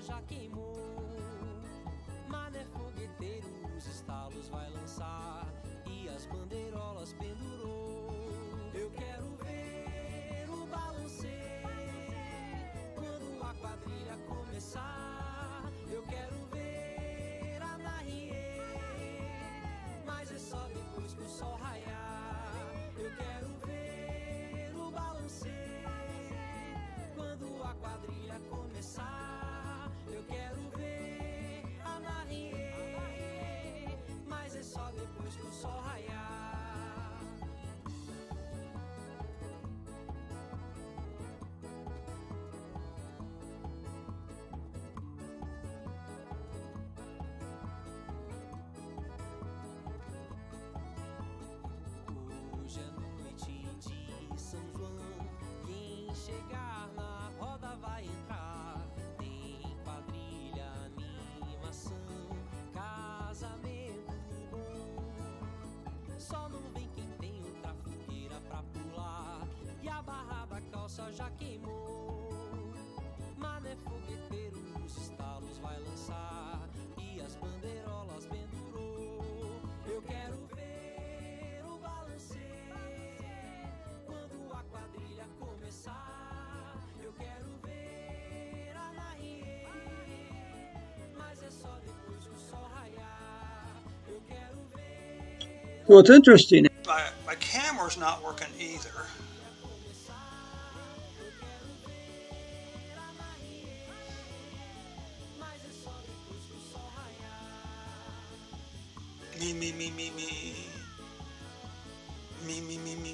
já queimou. Mané fogueteiro, os estalos vai lançar e as bandeirolas pendurou. Eu quero ver o balancê quando a quadrilha começar. Eu quero ver a narriê, mas é só depois que o sol raiar. Eu quero ver o balancê quando a quadrilha começar. Eu quero ver a narriê, mas é só depois que o sol raiar. Hoje é noite de São João, quem chegar na roda vai entrar. Tem quadrilha, animação, casamento bom. Só não vem quem tem outra fogueira pra pular e a barra da calça já queimou. Mané fogueteiro, os estalos vai lançar e as bandeirolas pendurou. Eu quero ver o balancê quando a quadrilha começar. Eu quero ver a narriê, mas é só depois que o sol raiar. Eu quero ver. So it's interesting. My camera's not working either.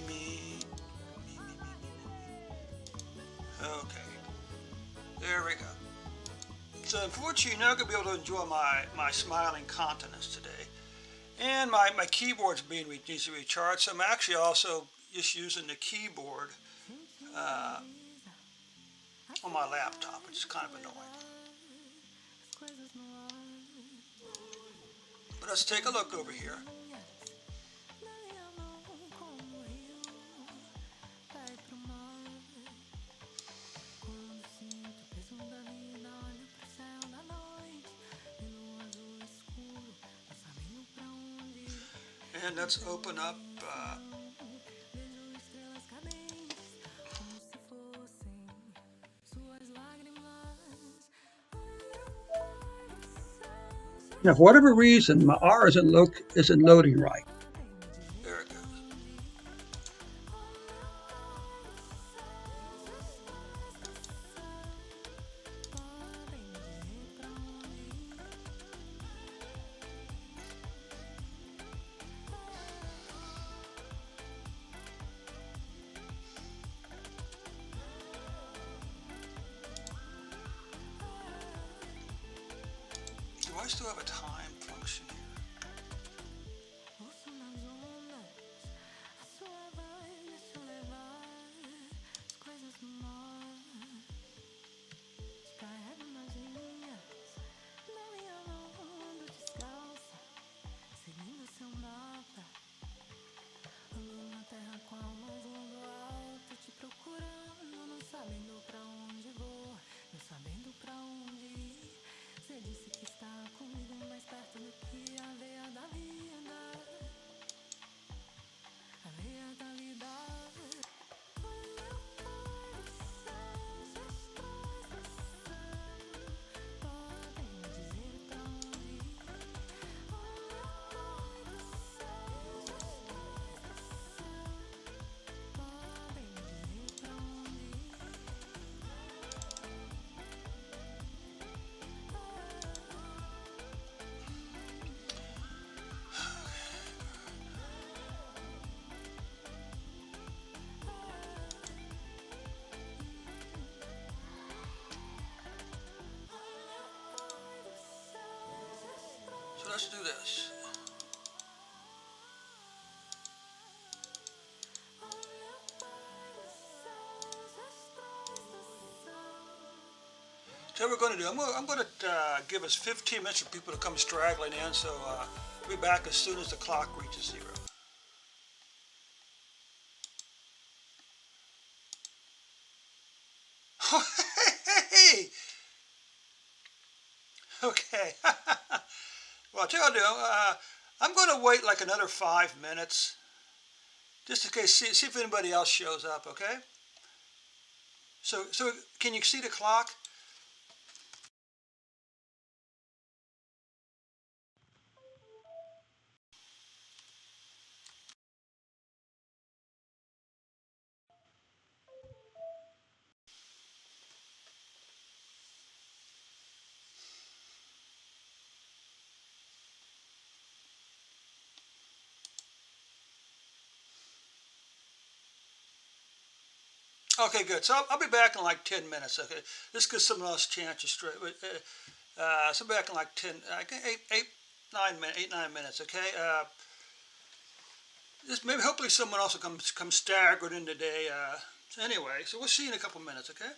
Me. Okay, there we go. So unfortunately, you're not going to be able to enjoy my smiling countenance today. And my keyboard's needs to be recharged, so I'm actually also just using the keyboard on my laptop, which is kind of annoying. But let's take a look over here. And let's open up Now, for whatever reason, my R isn't loading right. There it goes. Do I still have a time function here? So let's do this. So what we're going to do, I'm going to give us 15 minutes for people to come straggling in, so we'll be back as soon as the clock reaches 0. Hey! Okay. Well, I'll tell you what I'll do. I'm going to wait like another 5 minutes, just in case, see if anybody else shows up, okay? So can you see the clock? Okay, good. So I'll be back in like 10 minutes, okay? Just give someone else a chance to straight. So I'll be back in like 10, 9 minutes, okay? Just maybe hopefully someone else will come staggered in today. So anyway, so we'll see you in a couple minutes, okay?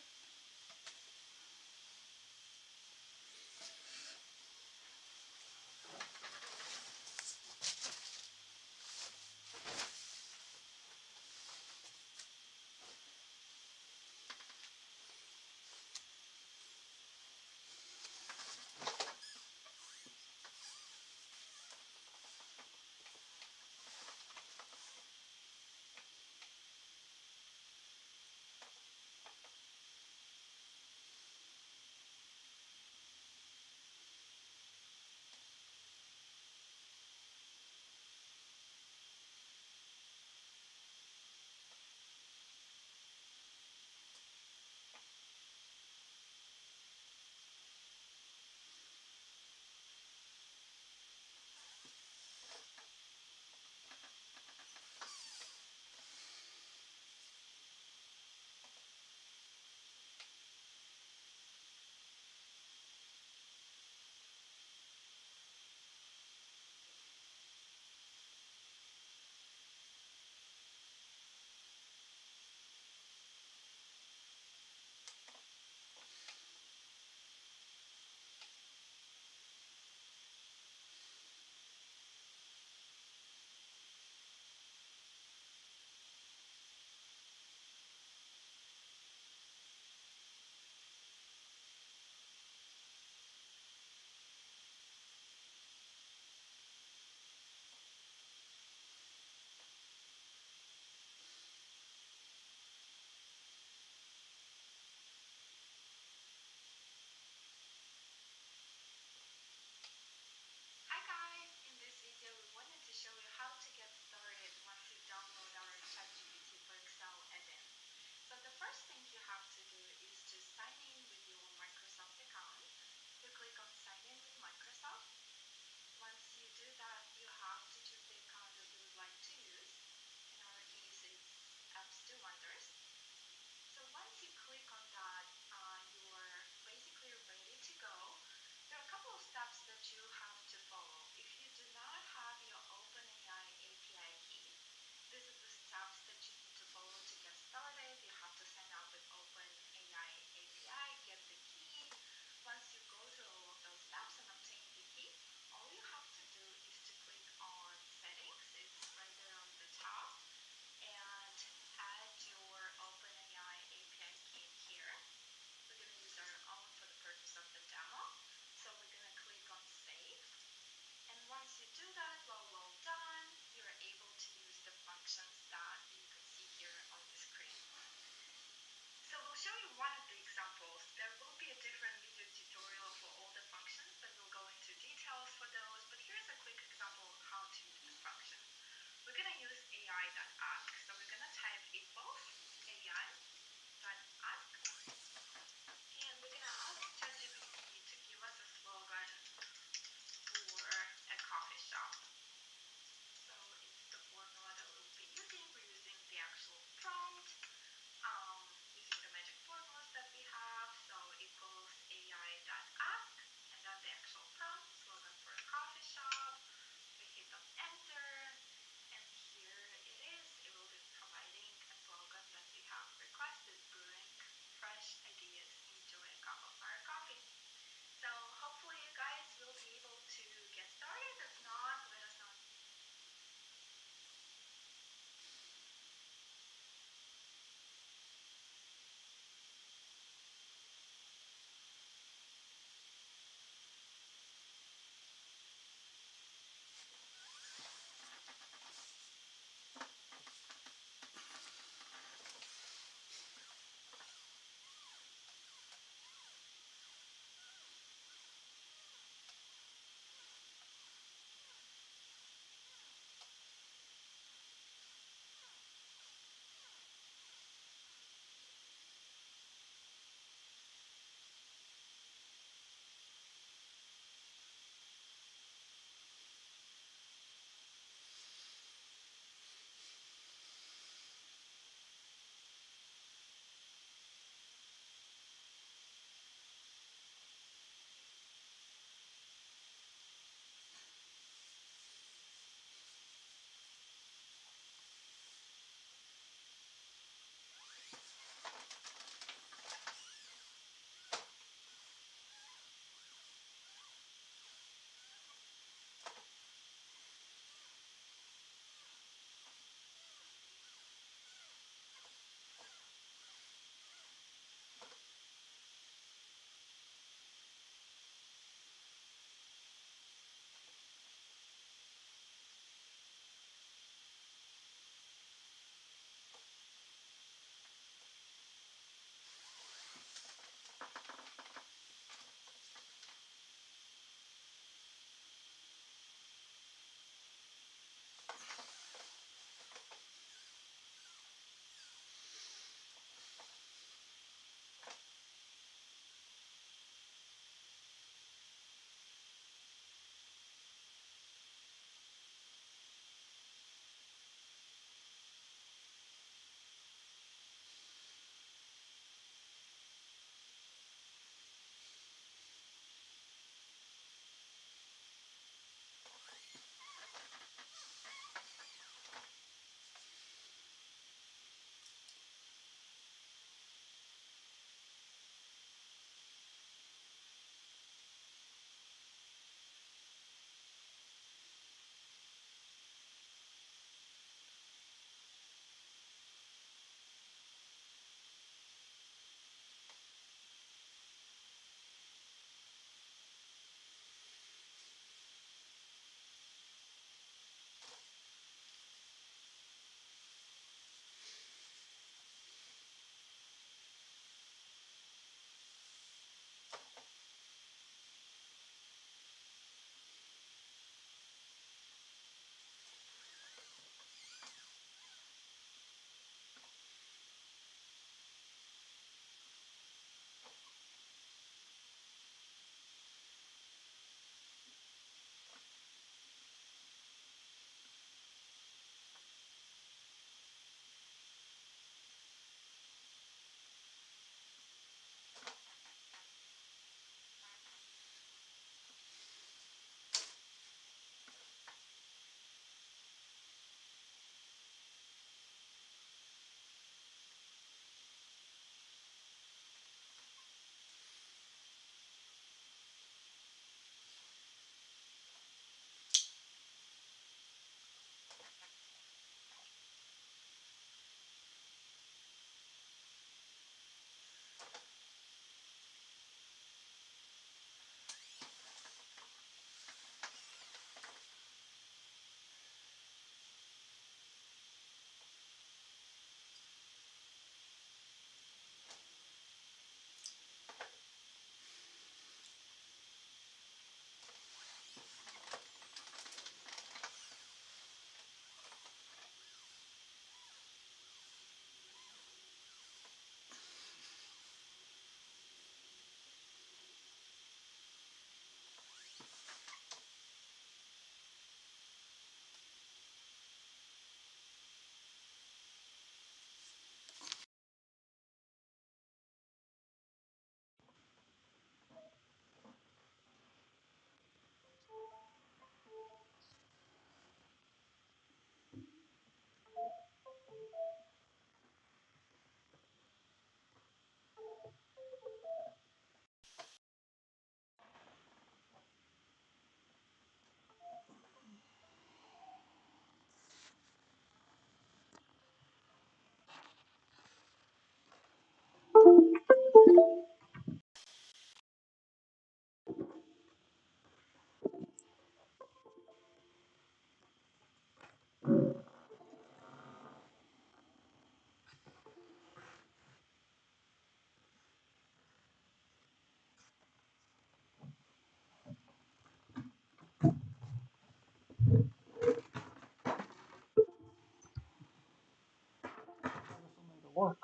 work.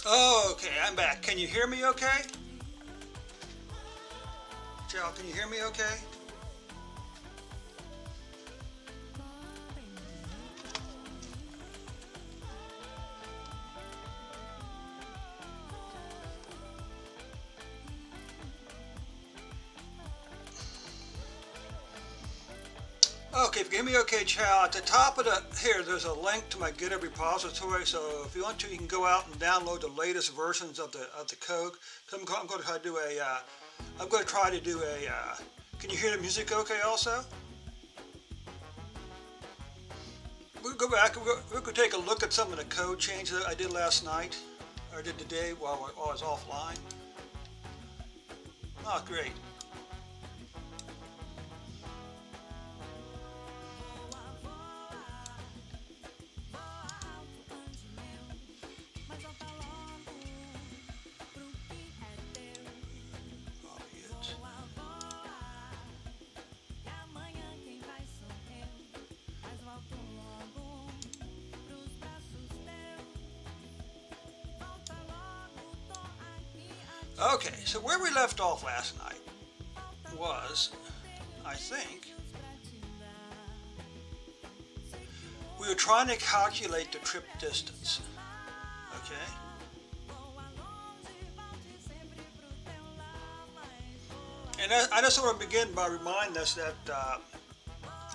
Oh, okay, I'm back. Can you hear me okay? Joe, can you hear me okay? Okay, if you can hear me okay, Chow, at the top of there's a link to my GitHub repository, so if you want to, you can go out and download the latest versions of the code. I'm going to try to do a, can you hear the music okay also? We'll go back, we're going to take a look at some of the code changes that I did last night, or did today while I was offline. Oh, great. Okay, so where we left off last night was, I think, we were trying to calculate the trip distance, okay? And I just want to begin by reminding us that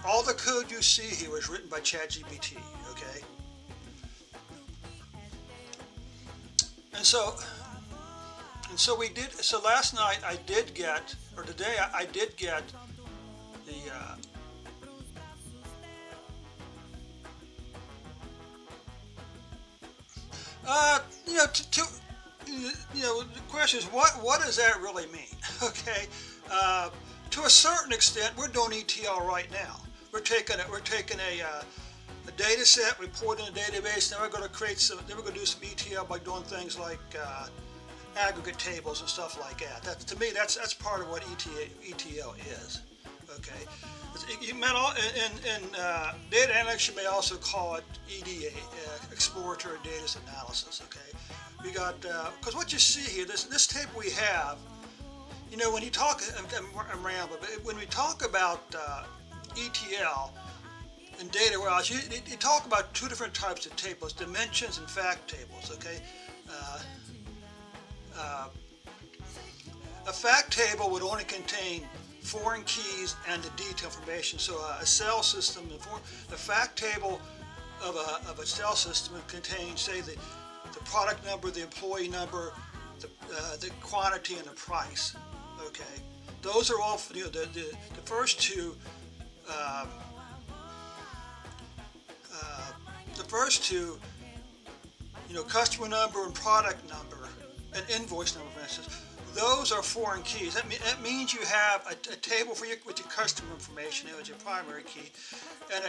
all the code you see here was written by Chatgpt, okay? And so we did. So last night I did get, or today I did get the the question is what does that really mean? Okay, to a certain extent, we're doing ETL right now. We're taking a data set, reporting a database. Now we're going to create some. Then we're going to do some ETL by doing things like aggregate tables and stuff like that. To me, that's part of what ETL is. Okay, in data analytics, you may also call it EDA, exploratory data analysis. Okay, we got because what you see here, this table we have, when you talk, I'm rambling, but when we talk about ETL and data warehouse, you talk about two different types of tables: dimensions and fact tables. Okay. A fact table would only contain foreign keys and the detail information. So a cell system, the fact table of a cell system would contain, say, the product number, the employee number, the quantity, and the price. Okay, those are all the first two. The first two, customer number and product number and invoice number, for instance. Those are foreign keys. That means you have a table with your customer information as your primary key, and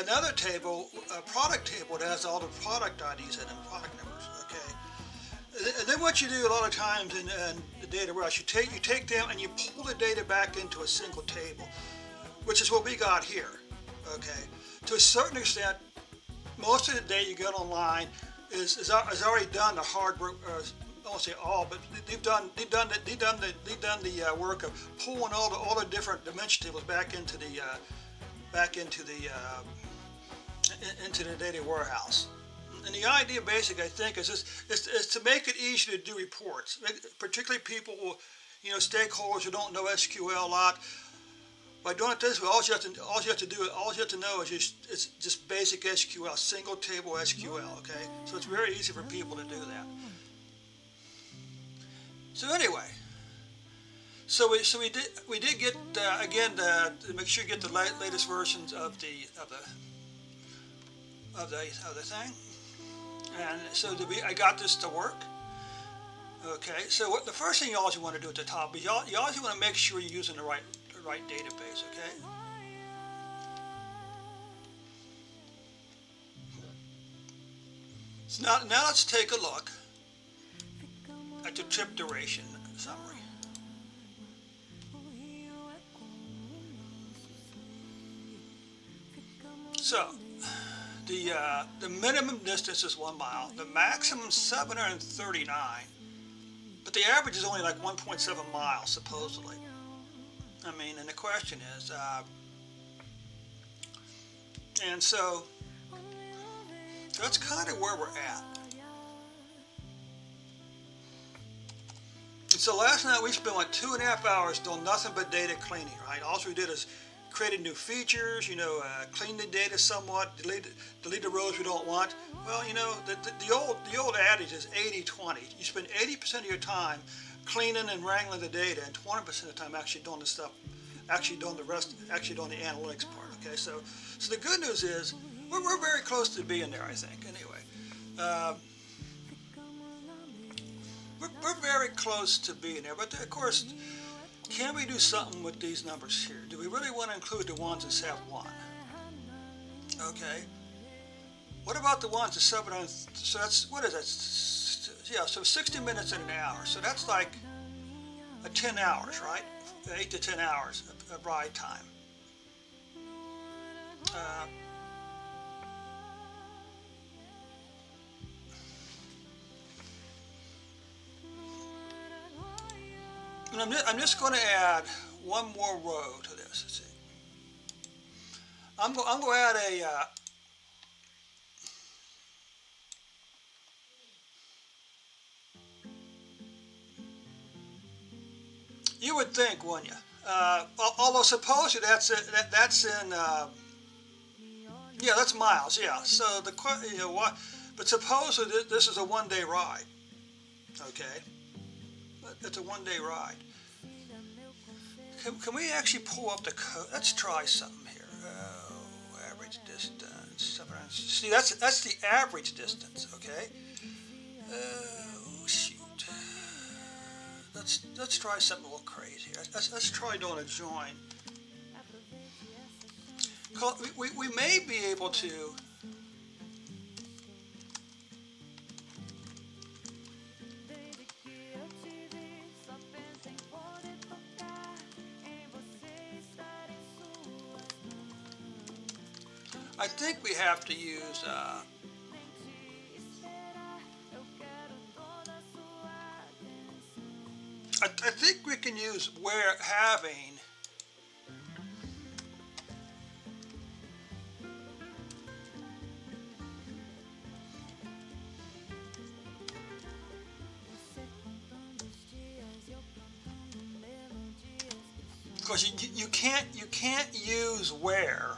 another table, a product table that has all the product IDs in them, product numbers. Okay. And then what you do a lot of times in the data warehouse, you take them and you pull the data back into a single table, which is what we got here. Okay. To a certain extent, most of the data you get online is already done the hard work. I won't say all, but they've done the work of pulling all the different dimension tables back into the data warehouse. And the idea, basically, I think, is to make it easier to do reports, particularly people, stakeholders who don't know SQL a lot. By doing it this way, all you have to know is just basic SQL, single table SQL. Okay, so it's very easy for people to do that. So anyway, we did get again to make sure you get the latest versions of the thing. And so I got this to work. Okay, so what the first thing you always want to do at the top is you always want to make sure you're using the right database. Okay. So now let's take a look at the trip duration summary. So the minimum distance is 1 mile, the maximum 739, but the average is only like 1.7 miles supposedly. I mean, and the question is, and so that's kind of where we're at. And so last night we spent like 2.5 hours doing nothing but data cleaning, right? All we did is created new features, clean the data somewhat, delete the rows we don't want. Well, the old adage is 80-20. You spend 80% of your time cleaning and wrangling the data, and 20% of the time actually doing the stuff, actually doing the analytics part. Okay, so the good news is we're very close to being there, I think. Anyway, we're very close to being there, but of course, can we do something with these numbers here? Do we really want to include the ones that have 1? Okay. What about the ones that 7? So that's, what is that? Yeah, so 60 minutes in an hour. So that's like 10 hours, right? 8 to 10 hours of ride time. And I'm just going to add one more row to this. Let's see. I'm going to add a you would think, wouldn't you? Although supposedly that's in yeah, that's miles. Yeah. So what? But supposedly this is a 1-day ride. Okay. It's a 1-day ride. Can we actually pull up the code? Let's try something here. Oh, average distance. See, that's the average distance. Okay. Oh shoot. Let's try something a little crazy. Let's try doing a join. We may be able to. I think we have to use I think we can use where having because you can't use where.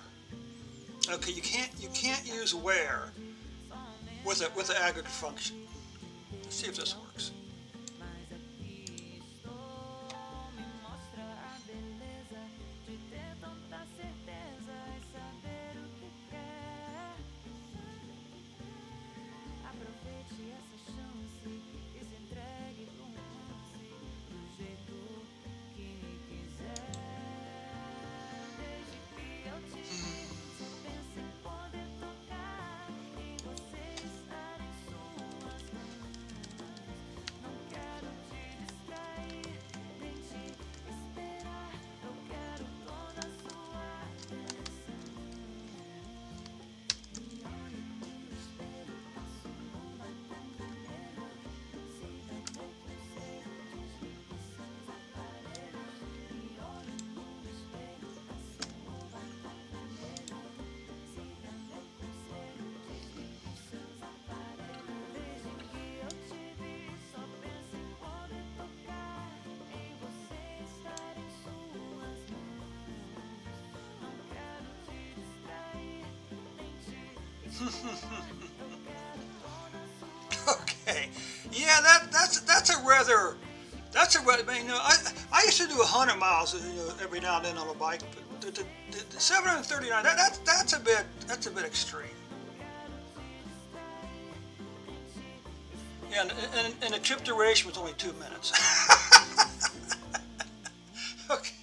Okay, you can't use where with an aggregate function. Let's see if this works. Okay, yeah, that's a rather. I mean, I used to do 100 miles, every now and then on a bike, but the 739, that's a bit extreme. Yeah, and the trip duration was only 2 minutes. Okay.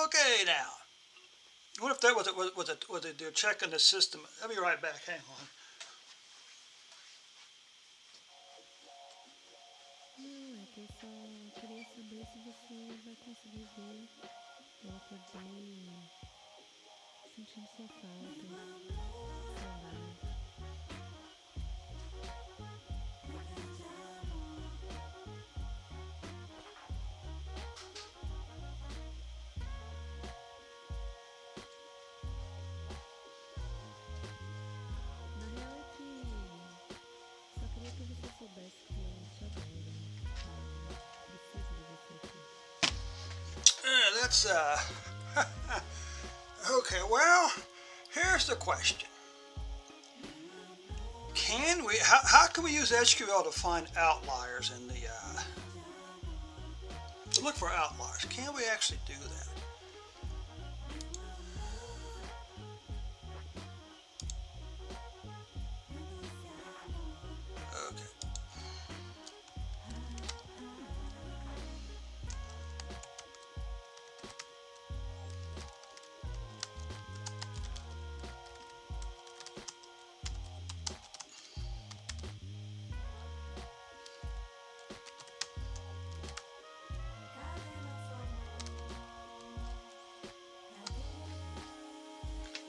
Okay, now. What if that was they're checking the system? I'll be right back. Hang on. Não, é que eu só queria saber se você vai conseguir ver. Eu acordei sentindo sua falta, saudade. Na real é que só queria que você soubesse que eu te adoro e preciso de você aqui. That's okay. Well, here's the question: Can we? How can we use SQL to find outliers in the to look for outliers? Can we actually do that? Okay.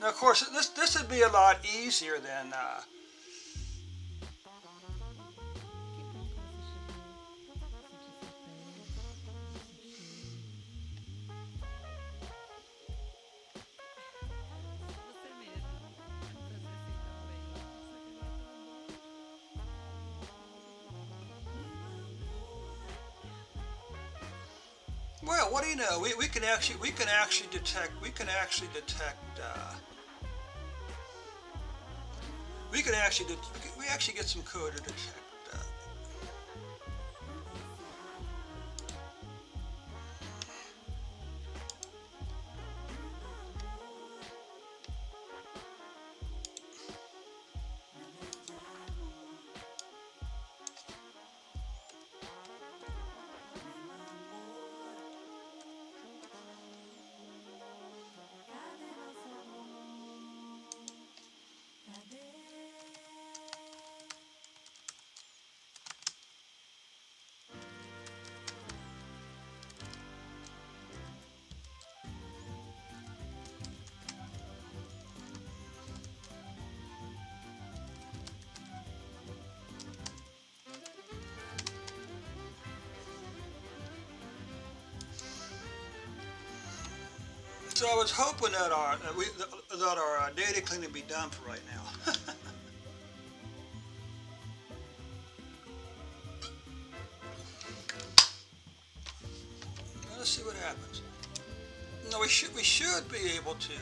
Now, of course, this would be a lot easier than. Que bom que você chegou. Senti sua pele, seu cheiro. Você mesmo. É um prazer ser também. Só que ele é tão bom. Well, what do you know? We can actually detect we actually get some code to detect. So I was hoping that our data cleaning would be done for right now. Let's see what happens. No, we should be able to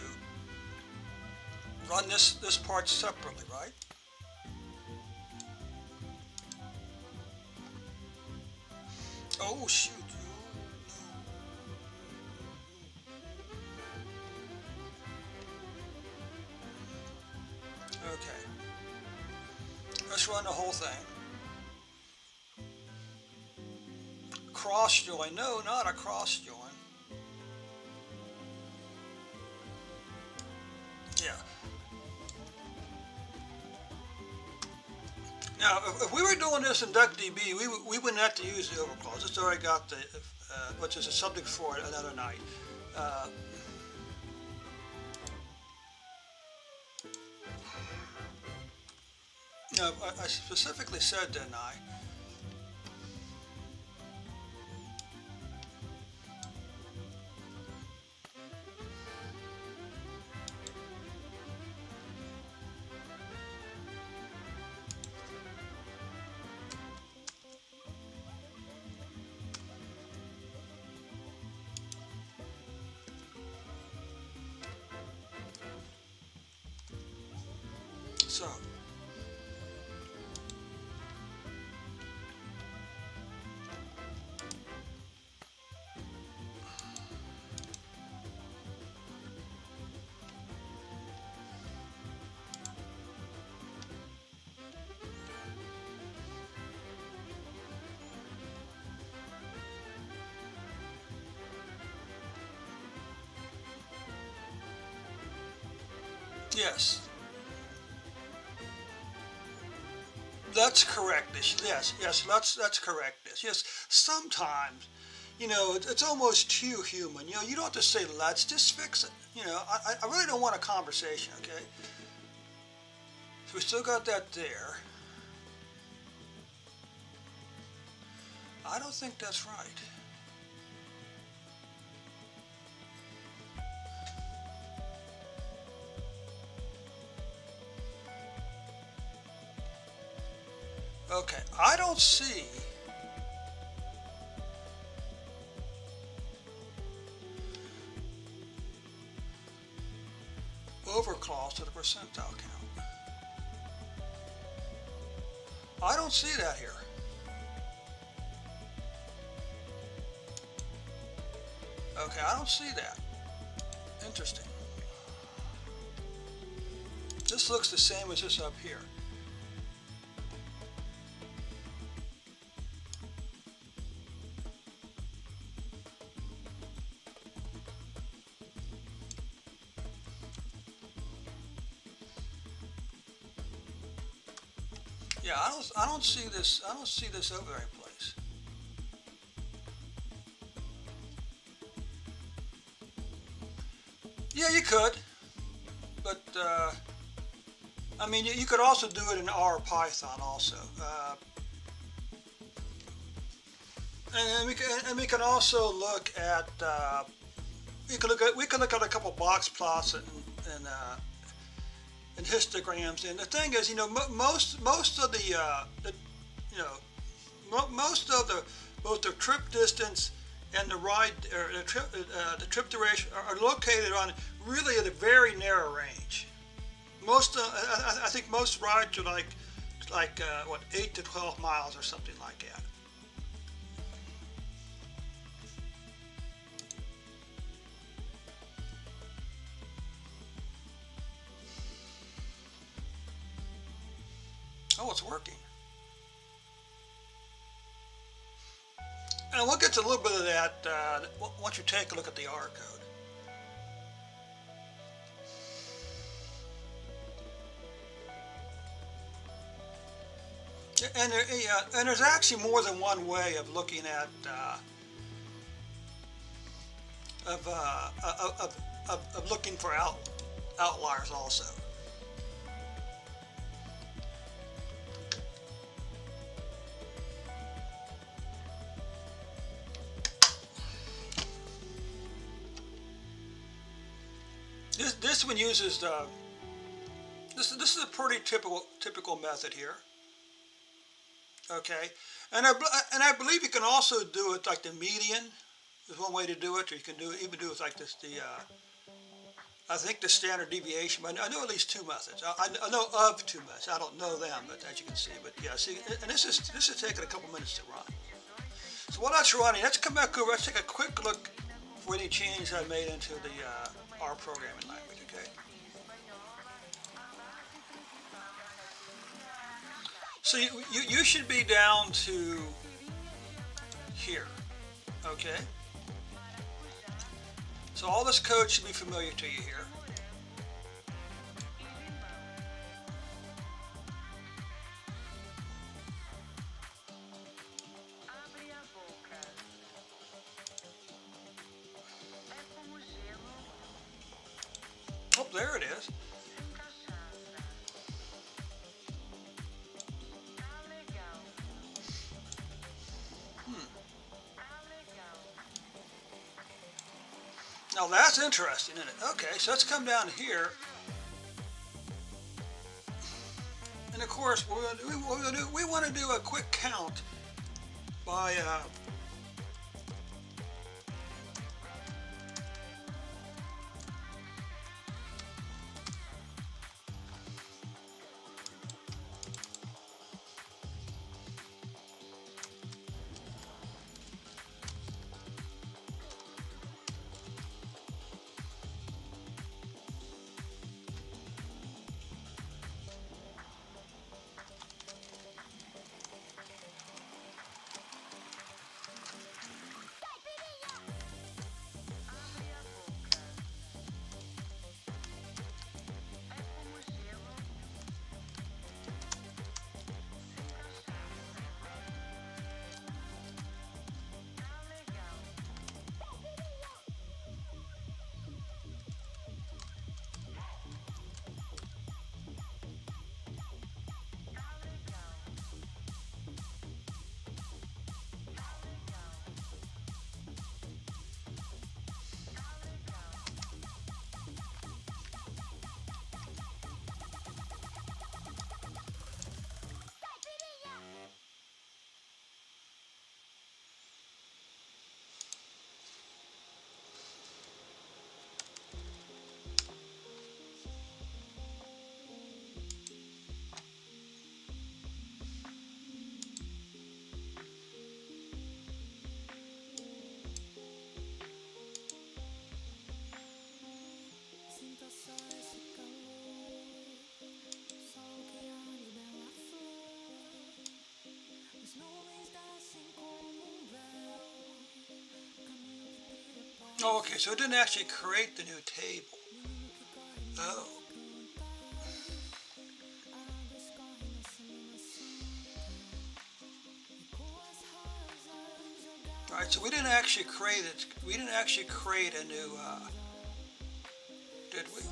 run this part separately, right? Oh shoot. Okay. Let's run the whole thing. Cross join. No, not a cross join. Yeah. Now, if we were doing this in DuckDB, we wouldn't have to use the overclause. It's already got the, which is a subject for another night. No, I specifically said, didn't I? So. Yes. Let's correct this. Yes, let's correct this. Yes, sometimes, it's almost too human. You don't have to say let's, just fix it. I really don't want a conversation, okay? So we still got that there. I don't think that's right. Okay, I don't see overclause to the percentile count. I don't see that here. Okay, I don't see that. Interesting. This looks the same as this up here. Yeah, I don't see this over any place. Yeah, you could, but I mean, you could also do it in R or Python also, and we can also look at we can look at a couple box plots and histograms. And the thing is, most of most of the both the trip distance and the ride or the trip duration are located on really at a very narrow range. I think most rides are like what, 8 to 12 miles or something like that. Oh, it's working. And we'll get to a little bit of that once you take a look at the R code. And there's actually more than one way of looking at of looking for outliers also. This one uses this is a pretty typical method here. Okay, and I believe you can also do it like the median is one way to do it, or you can even do it like this I think the standard deviation. I know at least two methods. I know of two methods. I don't know them, but as you can see. But yeah, see, and this is taking a couple minutes to run. So while that's running, let's come back over. Let's take a quick look for any changes I made into the R programming language. Okay. So you should be down to here. Okay. So all this code should be familiar to you here. Oh, there it is. Now that's interesting, isn't it? Okay, so let's come down here. And of course, we want to do a quick count by Oh, okay, so it didn't actually create the new table. Oh. All right, so we didn't actually create it. We didn't actually create a new, did we?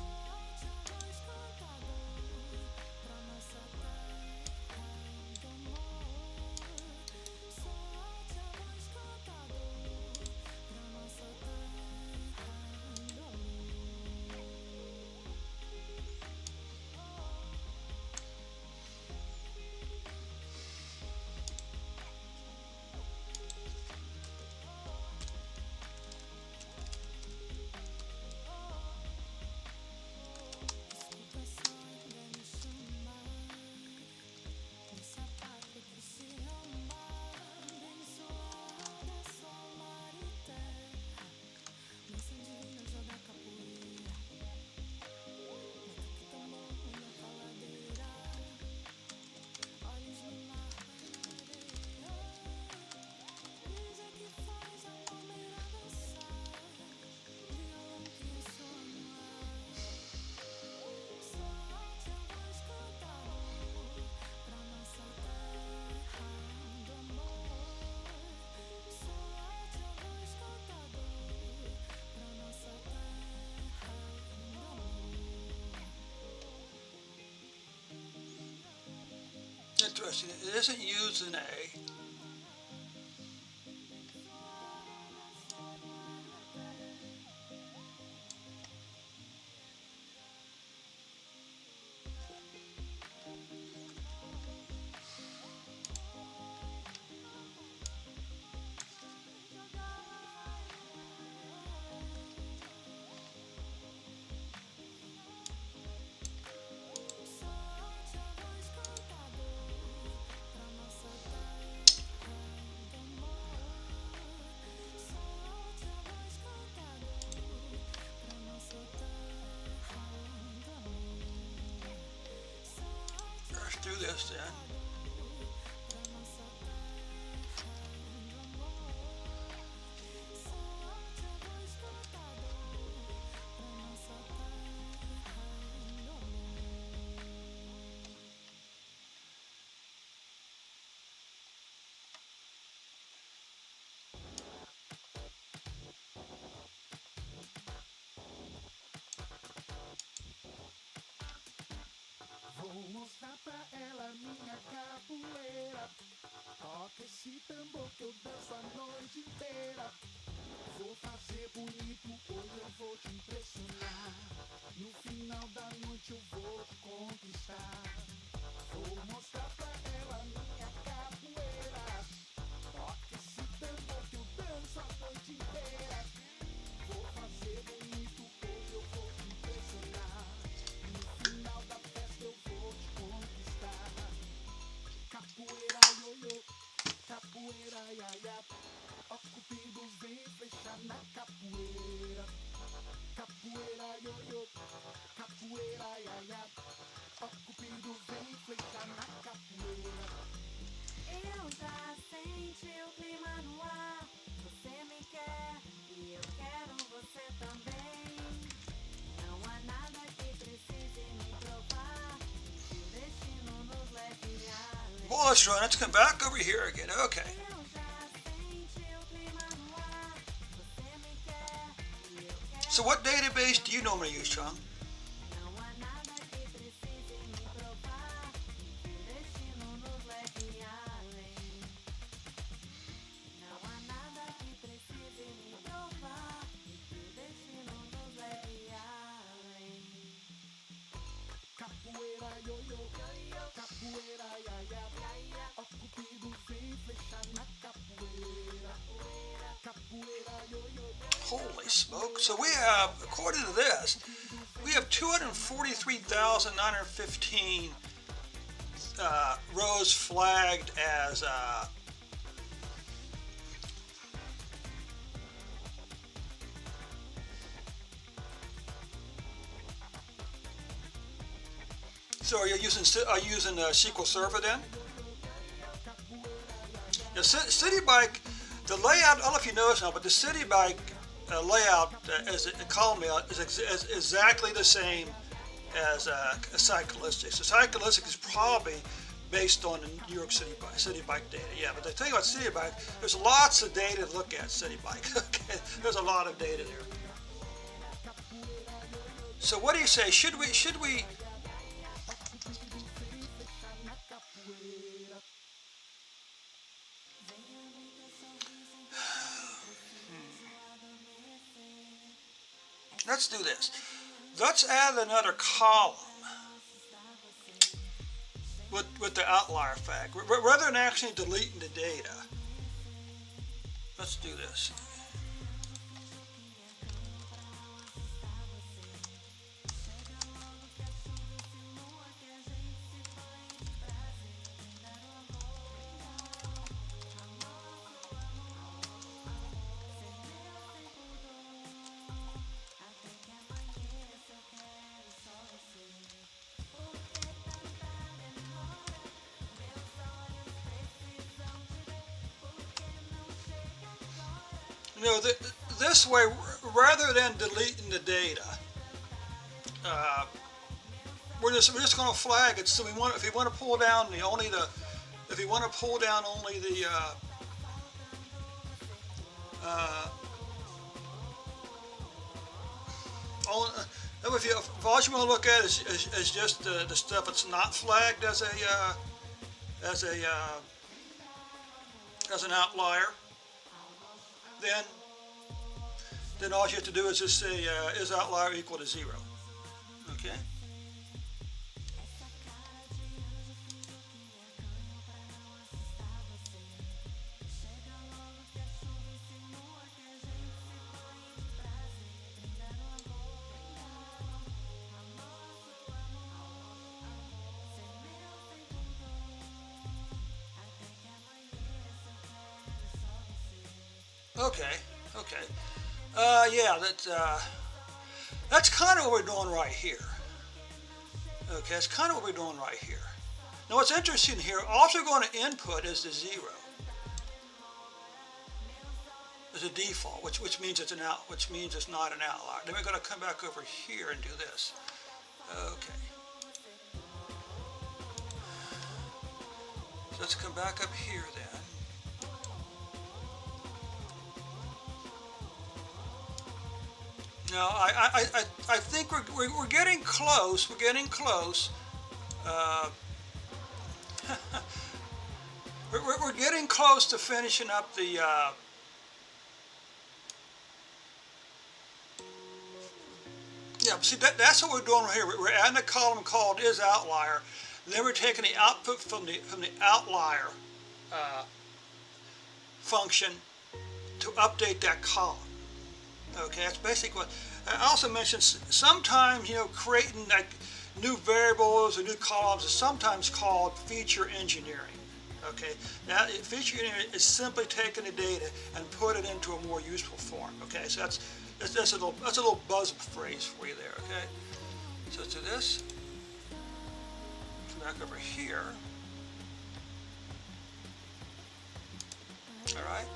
Interesting. It isn't using a. Let's do this then. Vou mostrar pra ela minha capoeira. Toca esse tambor que eu danço a noite inteira. Vou fazer bonito, hoje eu vou te impressionar. No final da noite eu vou te conquistar. Vou mostrar pra ela minha capoeira. Toca esse tambor que eu danço a noite inteira. Vou fazer bonito, hoje eu vou te impressionar. No final da festa eu vou te conquistar. Capoeira, ioiô, capoeira, iaia. Ó Cupido vem flechar na capoeira. Capoeira, ioiô, capoeira, iaia. Ó Cupido vem flechar na capoeira. Eu já senti o clima no ar. Você me quer e eu quero você também. Não há nada que precise me provar. Que o destino nos leve além. Well, let's run. Let's come back over here again. Okay. Eu já senti o clima no ar. Você me quer e eu quero. So what database do you normally use, Sean? Não há nada que precise me provar. Que o destino nos leve além. Não há nada que precise me provar. Que o destino nos leve além. Capoeira, ioiô, capoeira, iaia. Ó Cupido vem flechar na capoeira. Capoeira, ioiô. Holy smoke. So we have, according to this, we have 243,915 rows flagged as so are you using SQL Server then? The City Bike, the layout, I don't know if you noticed now, but the City Bike layout, as a column layout, is exactly the same as Cyclistic. So Cyclistic is probably based on the New York City Bike data. Yeah, but the thing about City Bike, there's lots of data to look at City Bike. Okay, there's a lot of data there. So what do you say? Should we let's do this. Let's add another column with the outlier flag. Rather than actually deleting the data, let's do this. You know, this way, rather than deleting the data, we're just going to flag it. So if you want to pull down if you want to pull down only the if all you want to look at is just the stuff that's not flagged as an outlier, then all you have to do is just say is outlier equal to 0. Okay. Okay. Yeah, that's kind of what we're doing right here. Okay, that's kind of what we're doing right here. Now, what's interesting here, all you're going to input is the 0 as a default, which means it's not an outlier. Then we're going to come back over here and do this. Okay. So let's come back up here then. Now, I think we're getting close. We're getting close. We're getting close to finishing up the. Yeah, see that's what we're doing right here. We're adding a column called isOutlier. Then we're taking the output from the outlier function to update that column. Okay, that's basically what. I also mentioned sometimes, creating like new variables or new columns is sometimes called feature engineering. Okay, now feature engineering is simply taking the data and put it into a more useful form. Okay, so that's a little buzz phrase for you there. Okay, so let's do this. Come back over here. All right.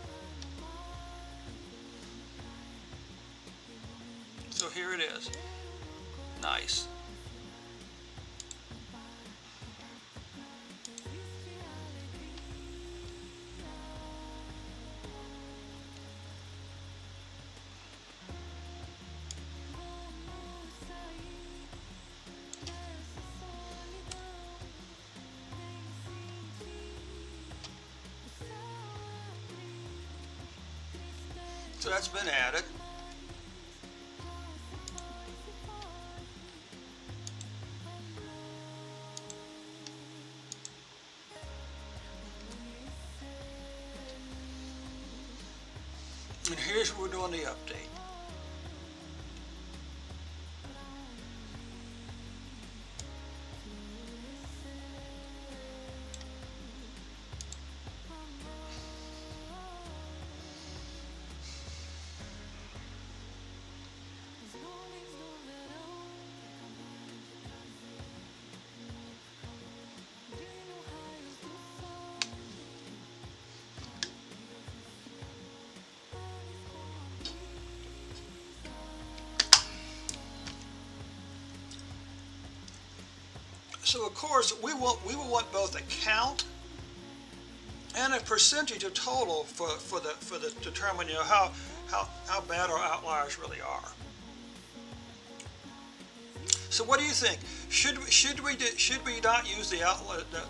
So here it is. Nice. So that's been added. And here's where we're doing the update. So of course we will want both a count and a percentage of total for the determine, you know, how bad our outliers really are. So what do you think? Should we not use the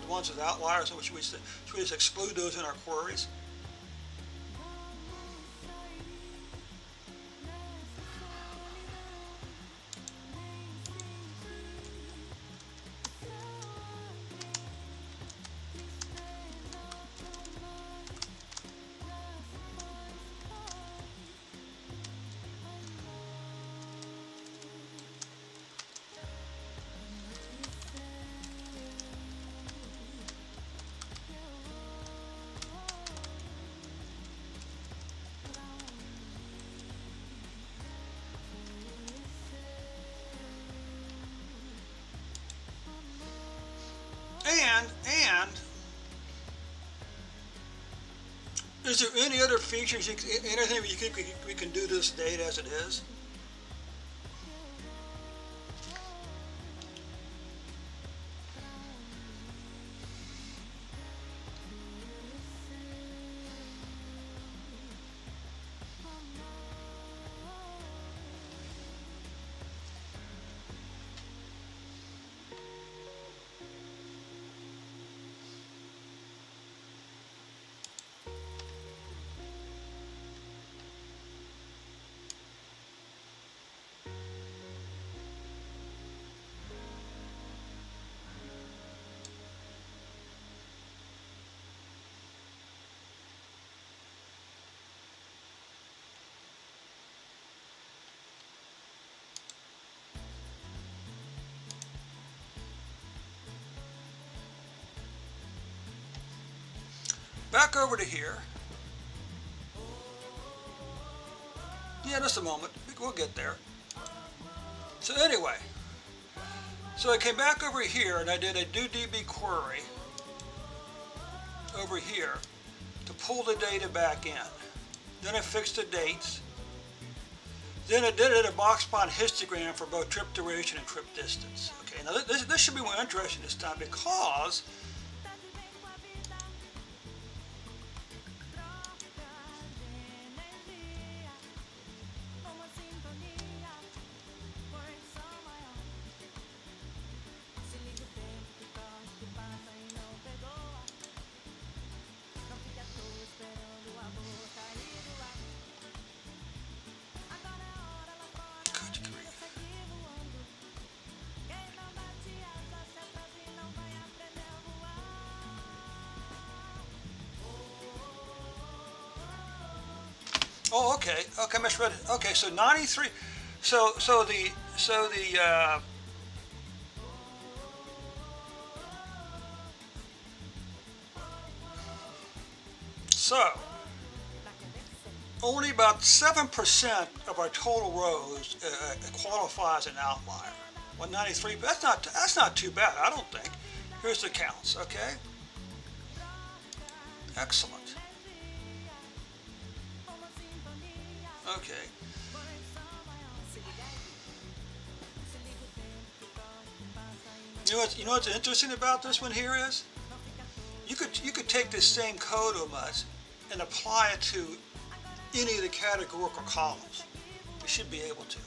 ones with outliers, or should we just exclude those in our queries? And is there any other features, anything you think we can do to this data as it is? Back over to here. Yeah, just a moment. We'll get there. So anyway, so I came back over here and I did a do DB query over here to pull the data back in. Then I fixed the dates. Then I did a box plot histogram for both trip duration and trip distance. Okay, now this should be more interesting this time because oh, okay, I misread it. Okay, so 93. So only about 7% of our total rows qualify as an outlier. 193, but that's not too bad, I don't think. Here's the counts, okay? Excellent. Okay. You know what's interesting about this one here is you could take this same code almost and apply it to any of the categorical columns. We should be able to.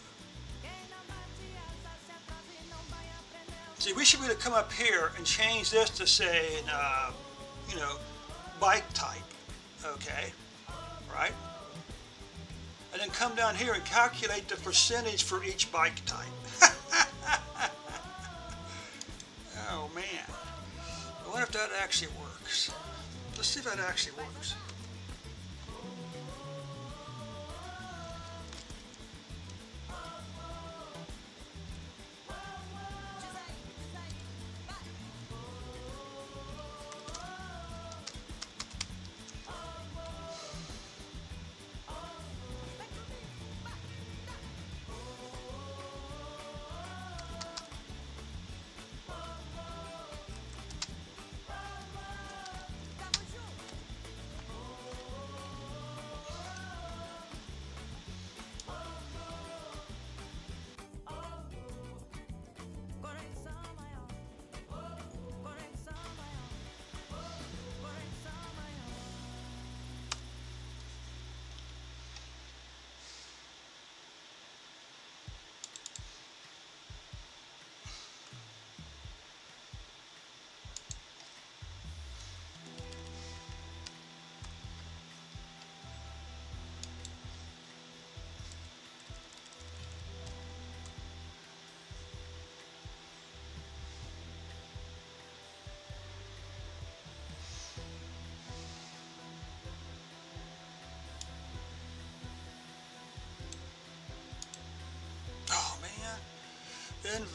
See, we should be able to come up here and change this to say, you know, bike type. Okay, right? And then come down here and calculate the percentage for each bike type. Oh man, I wonder if that actually works. Let's see if that actually works.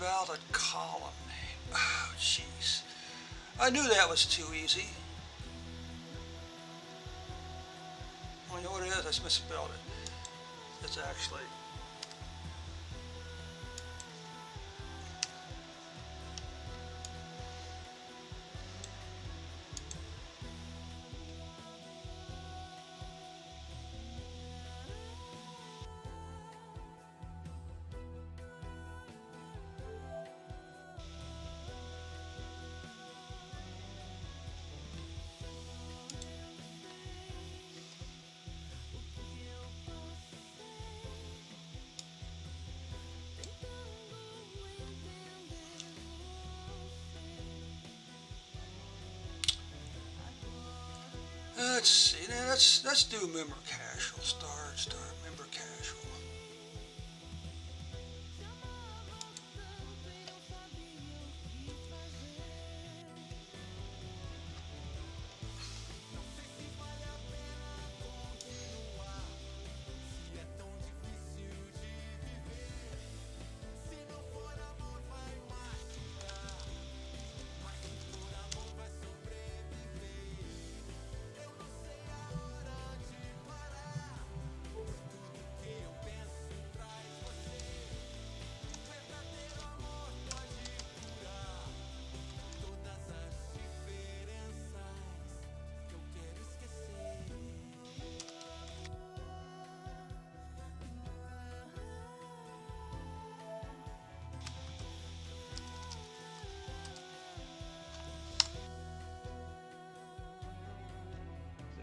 invalid column name. Oh, jeez. I knew that was too easy. Oh, you know what it is? I just misspelled it. It's actually... Let's see. Let's do member casual. Start member casual.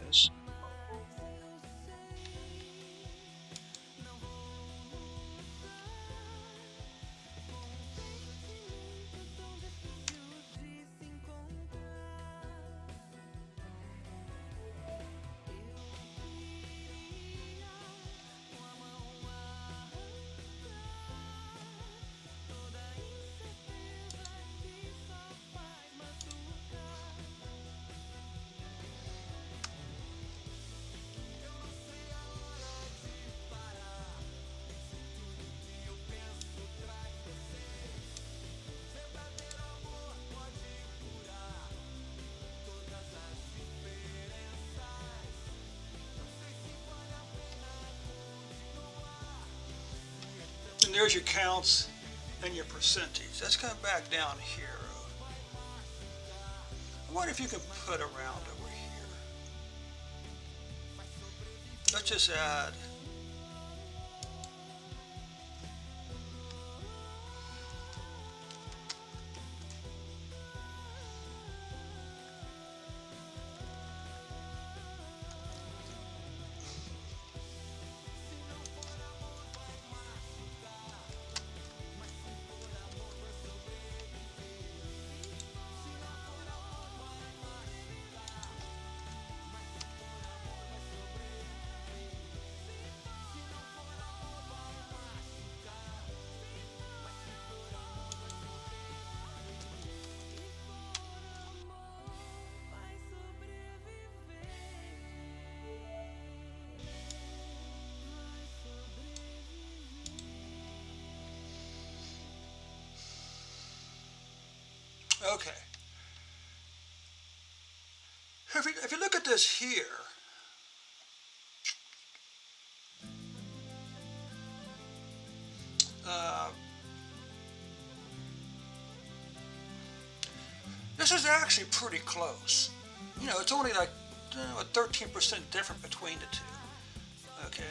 This. And there's your counts and your percentage. Let's come back down here. I wonder if you can put around over here. Let's just add. Okay. If you look at this here, this is actually pretty close. You know, it's only like a 13% difference between the two. Okay.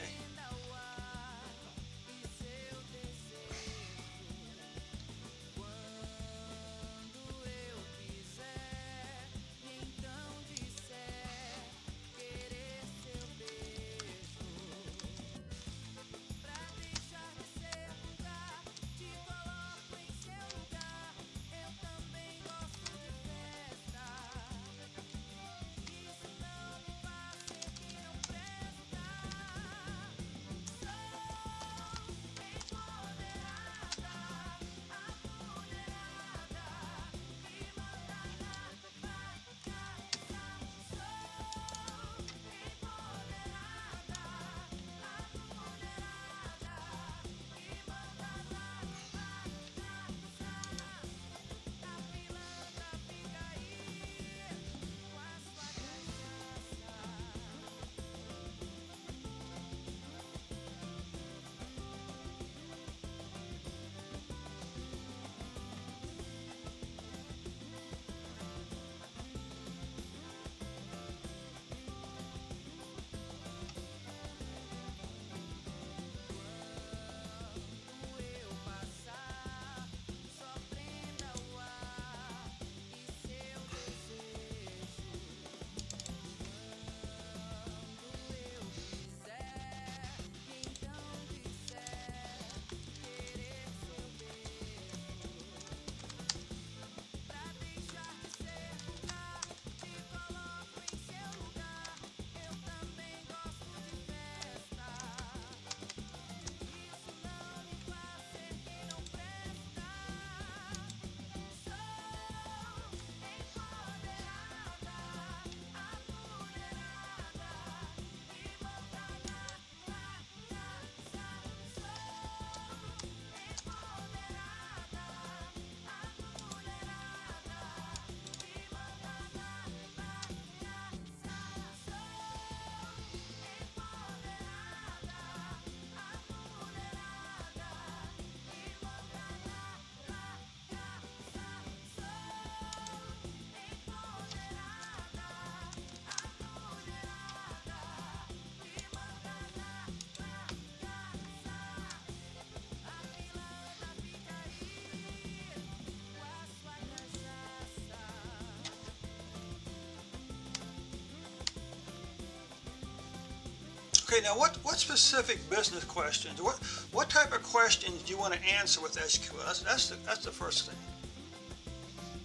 Okay, now what specific business questions, what type of questions do you want to answer with SQL? That's the first thing.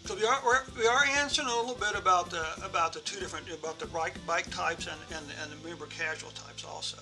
So we are answering a little bit about the two different, about the bike types and the member casual types also.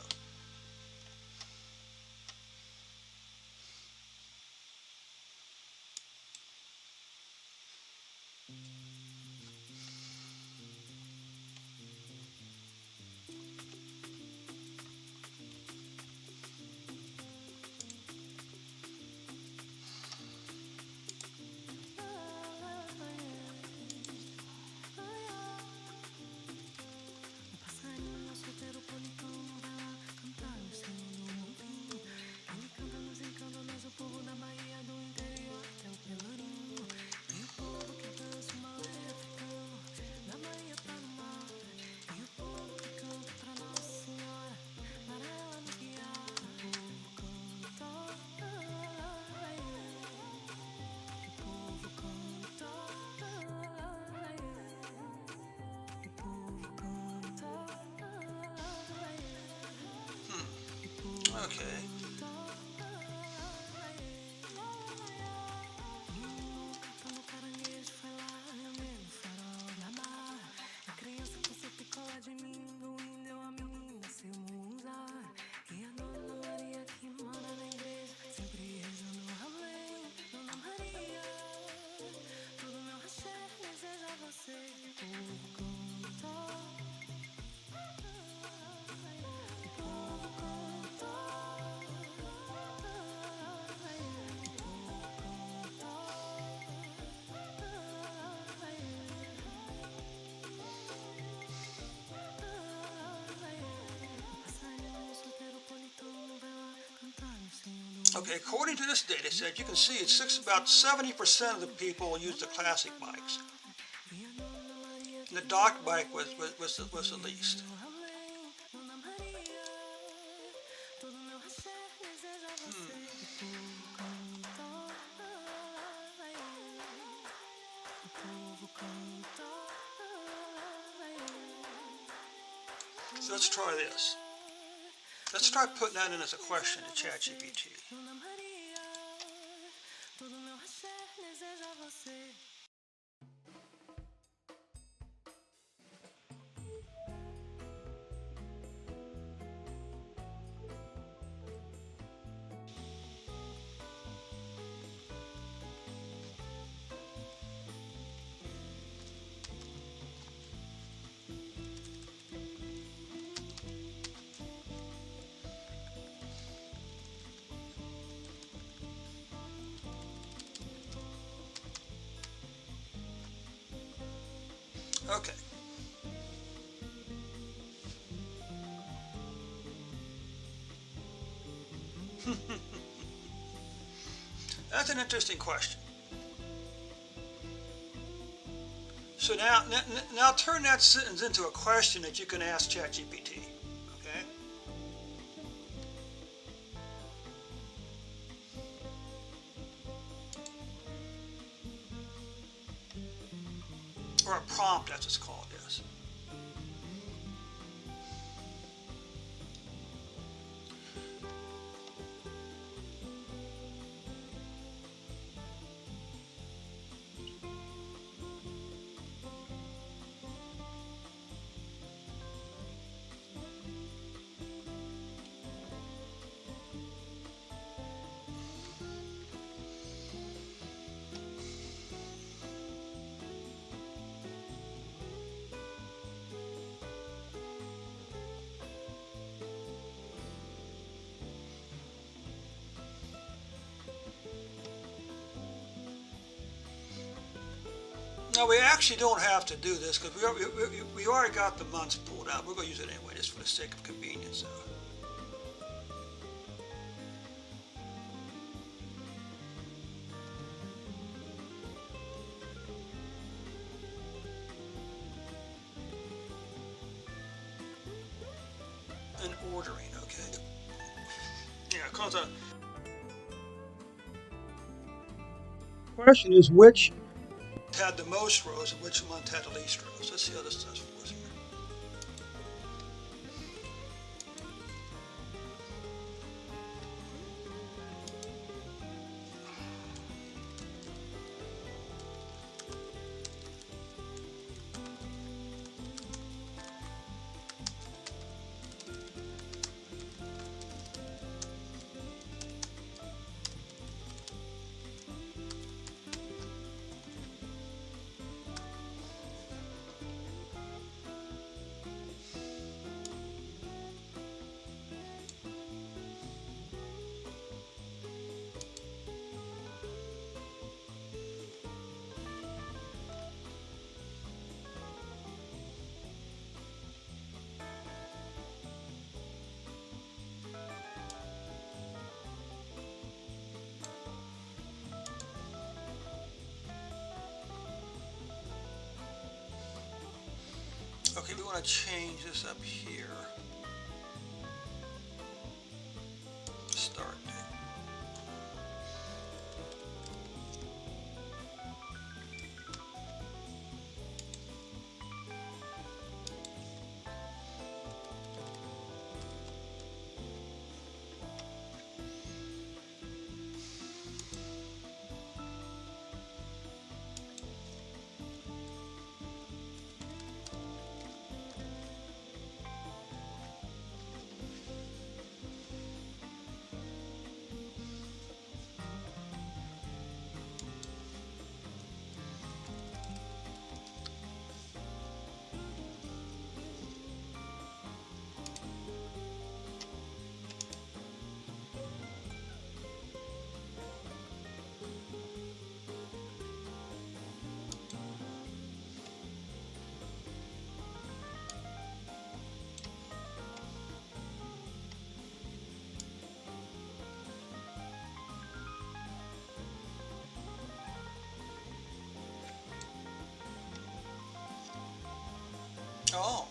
Passarinho solteiro bonitão não vai lá cantar no céu do montinho. Ele canta nos encantos, o povo da Bahia do interior até o Pelourinho. E o povo que dança o malé africano, da Bahia pra no mar. E o povo que canta pra Nossa Senhora, para ela nos guiar. O povo canta, o povo canta, o povo canta. Okay. Quando o caranguejo foi lá, eu mesmo farol da barra. A criança com sempre cola de mim, o índio, a menina, seu musa. E a Dona Maria que mora na igreja, sempre rezando amém. Dona Maria, todo meu axé deseja a você. O povo canta, o povo canta. Okay, according to this data set, you can see it's about 70% of the people use the classic bikes. And the dock bike was the least. So let's try this. Let's try putting that in as a question to Chatgpt. Okay. That's an interesting question. So now turn that sentence into a question that you can ask Chatgpt. Okay? Or a prompt, as it's called, yes. Now we actually don't have to do this because we already got the months pulled out. We're going to use it anyway just for the sake of convenience. And ordering, okay. Yeah, because the question is which had the most rows and which month had the least rows. Let's see how this does for us here. Okay, we want to change this up here. Start date. Oh.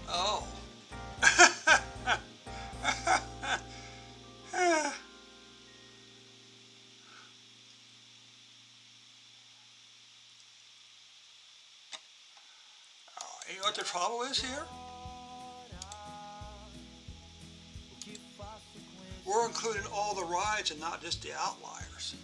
Oh. You know what the trouble is here? We're including all the rides and not just the outliers.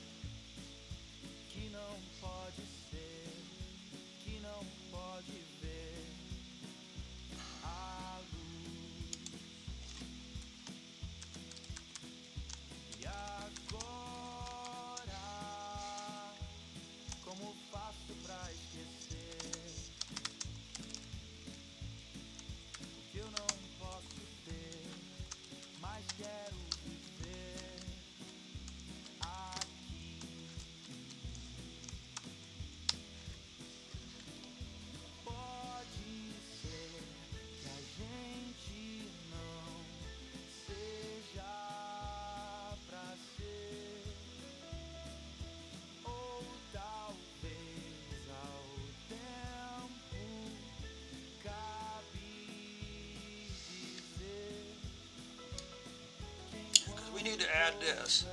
We need to add this.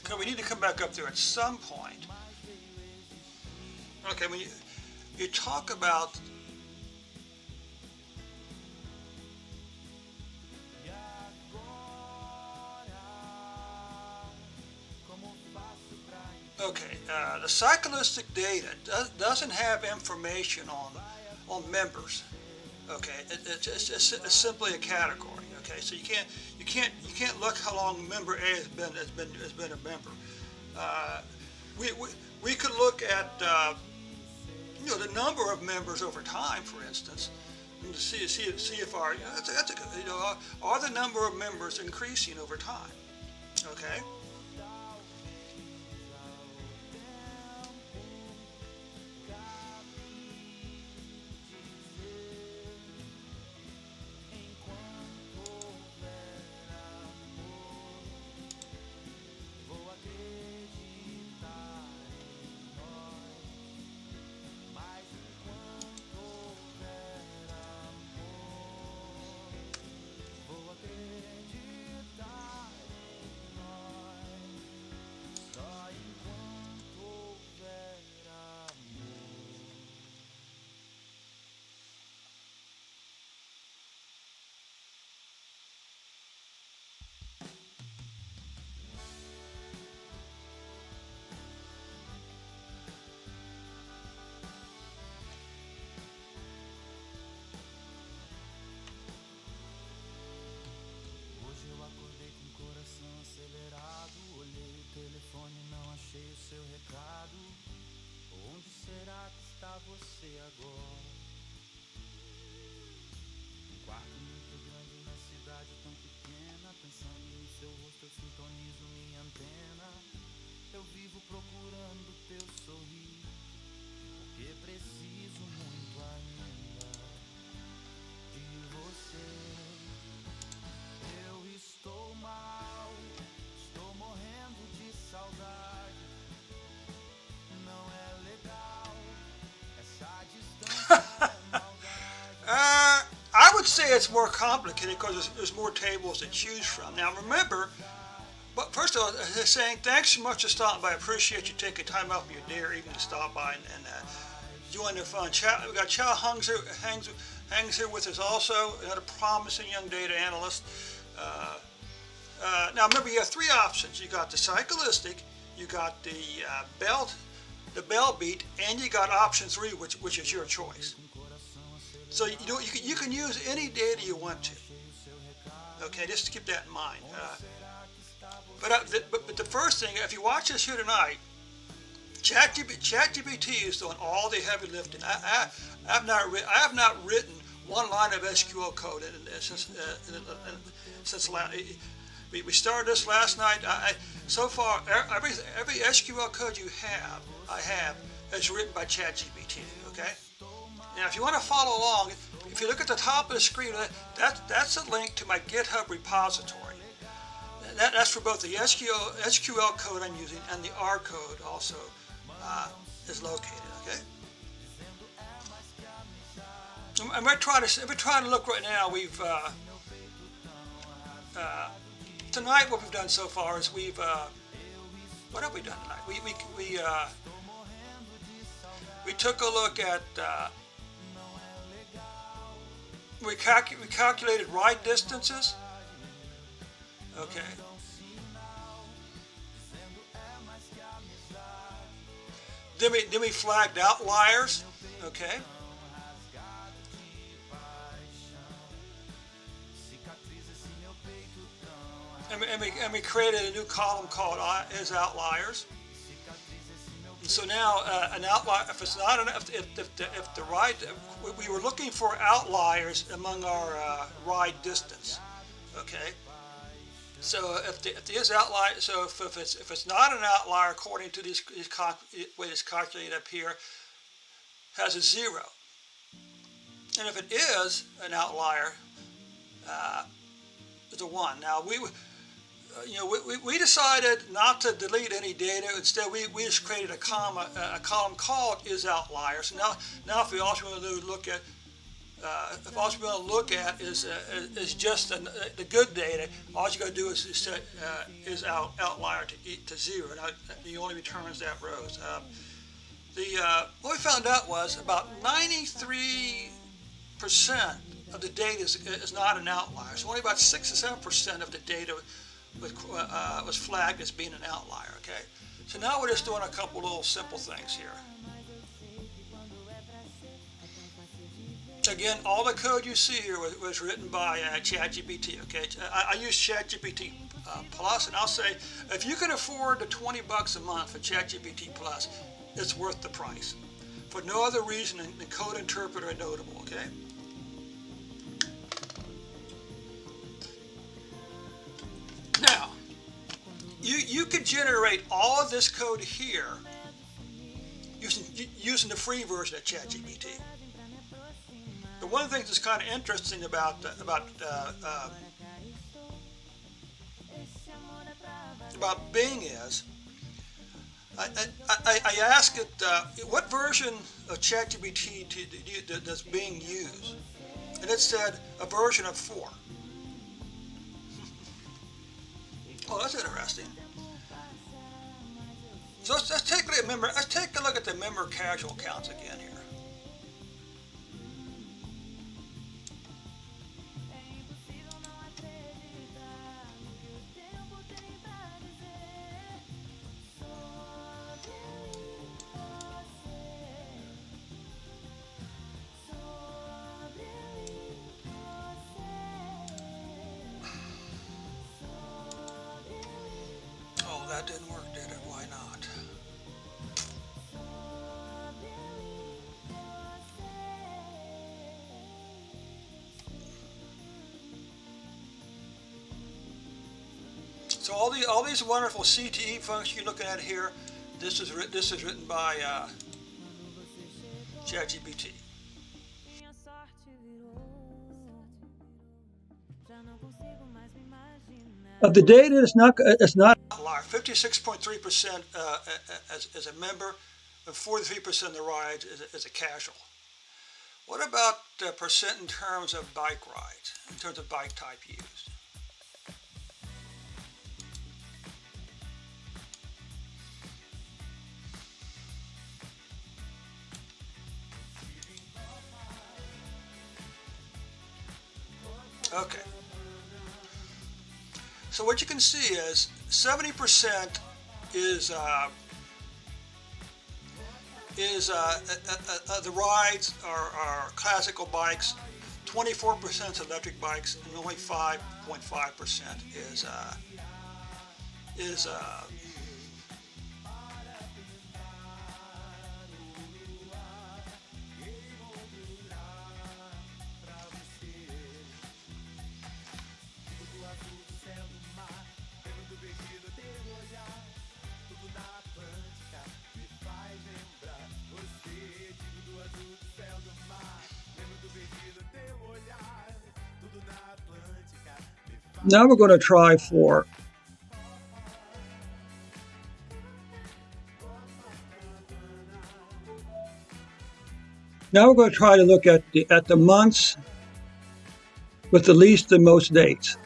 Okay, we need to come back up there at some point. Okay, when you talk about the cyclistic data doesn't have information on members. Okay, it's simply a category. Okay, so you can't look how long member A has been a member. We could look at the number of members over time, for instance, and to see if our that's a good, are the number of members increasing over time? Okay. sintonizo minha antena. Eu vivo procurando teu sorrir, porque preciso muito ainda de você. Eu estou mal, estou morrendo de saudade. Não é legal essa distância, é maldade. I would say it's more complicated because there's more tables to choose from. Now remember, but first of all, saying thanks so much for stopping by. I appreciate you taking time out of your day or evening to stop by and join the fun. We got Chow hangs here with us also, another promising young data analyst. Now remember, you have three options. You got the cyclistic, you got the bell beat, and you got option 3, which is your choice. So you can use any data you want to. Okay, just keep that in mind. But the first thing, if you watch this here tonight, Chatgpt is doing all the heavy lifting. I have not written one line of SQL code since we started this last night. So far, every SQL code I have is written by Chatgpt. Okay. Now, if you want to follow along, if you look at the top of the screen, that's a link to my GitHub repository. That's for both the SQL code I'm using and the R code also is located. Okay. And we're trying to look right now. We've tonight what we've done so far is what have we done tonight? We took a look at we calculated ride distances. Okay. Then we flagged outliers. Okay. And we created a new column called is outliers. So now an outlier, if it's not enough, if the ride, we were looking for outliers among our ride distance. Okay. So if the is outlier, so if it's not an outlier according to this way it's calculated up here, has a 0. And if it is an outlier, it's a 1. Now we decided not to delete any data. Instead, we just created a column called is outliers. So now if we also want to look at is just the good data, all you got to do is set is outlier to 0. Now it only returns that rows. What we found out was about 93% of the data is not an outlier. So only about 6 or 7% of the data was flagged as being an outlier. Okay. So now we're just doing a couple little simple things here. Again, all the code you see here was written by Chatgpt. Okay, I use Chatgpt Plus, and I'll say if you can afford the $20 a month for Chatgpt Plus, it's worth the price. For no other reason than code interpreter and notable. Okay. Now, you could generate all of this code here using the free version of Chatgpt. But one of the things that's kind of interesting about Bing is, I asked it what version of Chatgpt does Bing use, and it said a version of 4. Oh, that's interesting. So let's take a look at the member casual counts again here. That didn't work, did it? Why not? So all these wonderful CTE functions you're looking at here, this is written by Chatgpt. Minha sorte virou. Já não consigo mais me imaginar. The data is not, it's not outlier. 56.3% as a member, and 43% of the rides as a casual. What about the percent in terms of bike rides, in terms of bike type used? Okay. So what you can see is 70% is the rides are classical bikes, 24% is electric bikes, and only 5.5% is Now we're going to try for to look at the months with the least and most dates,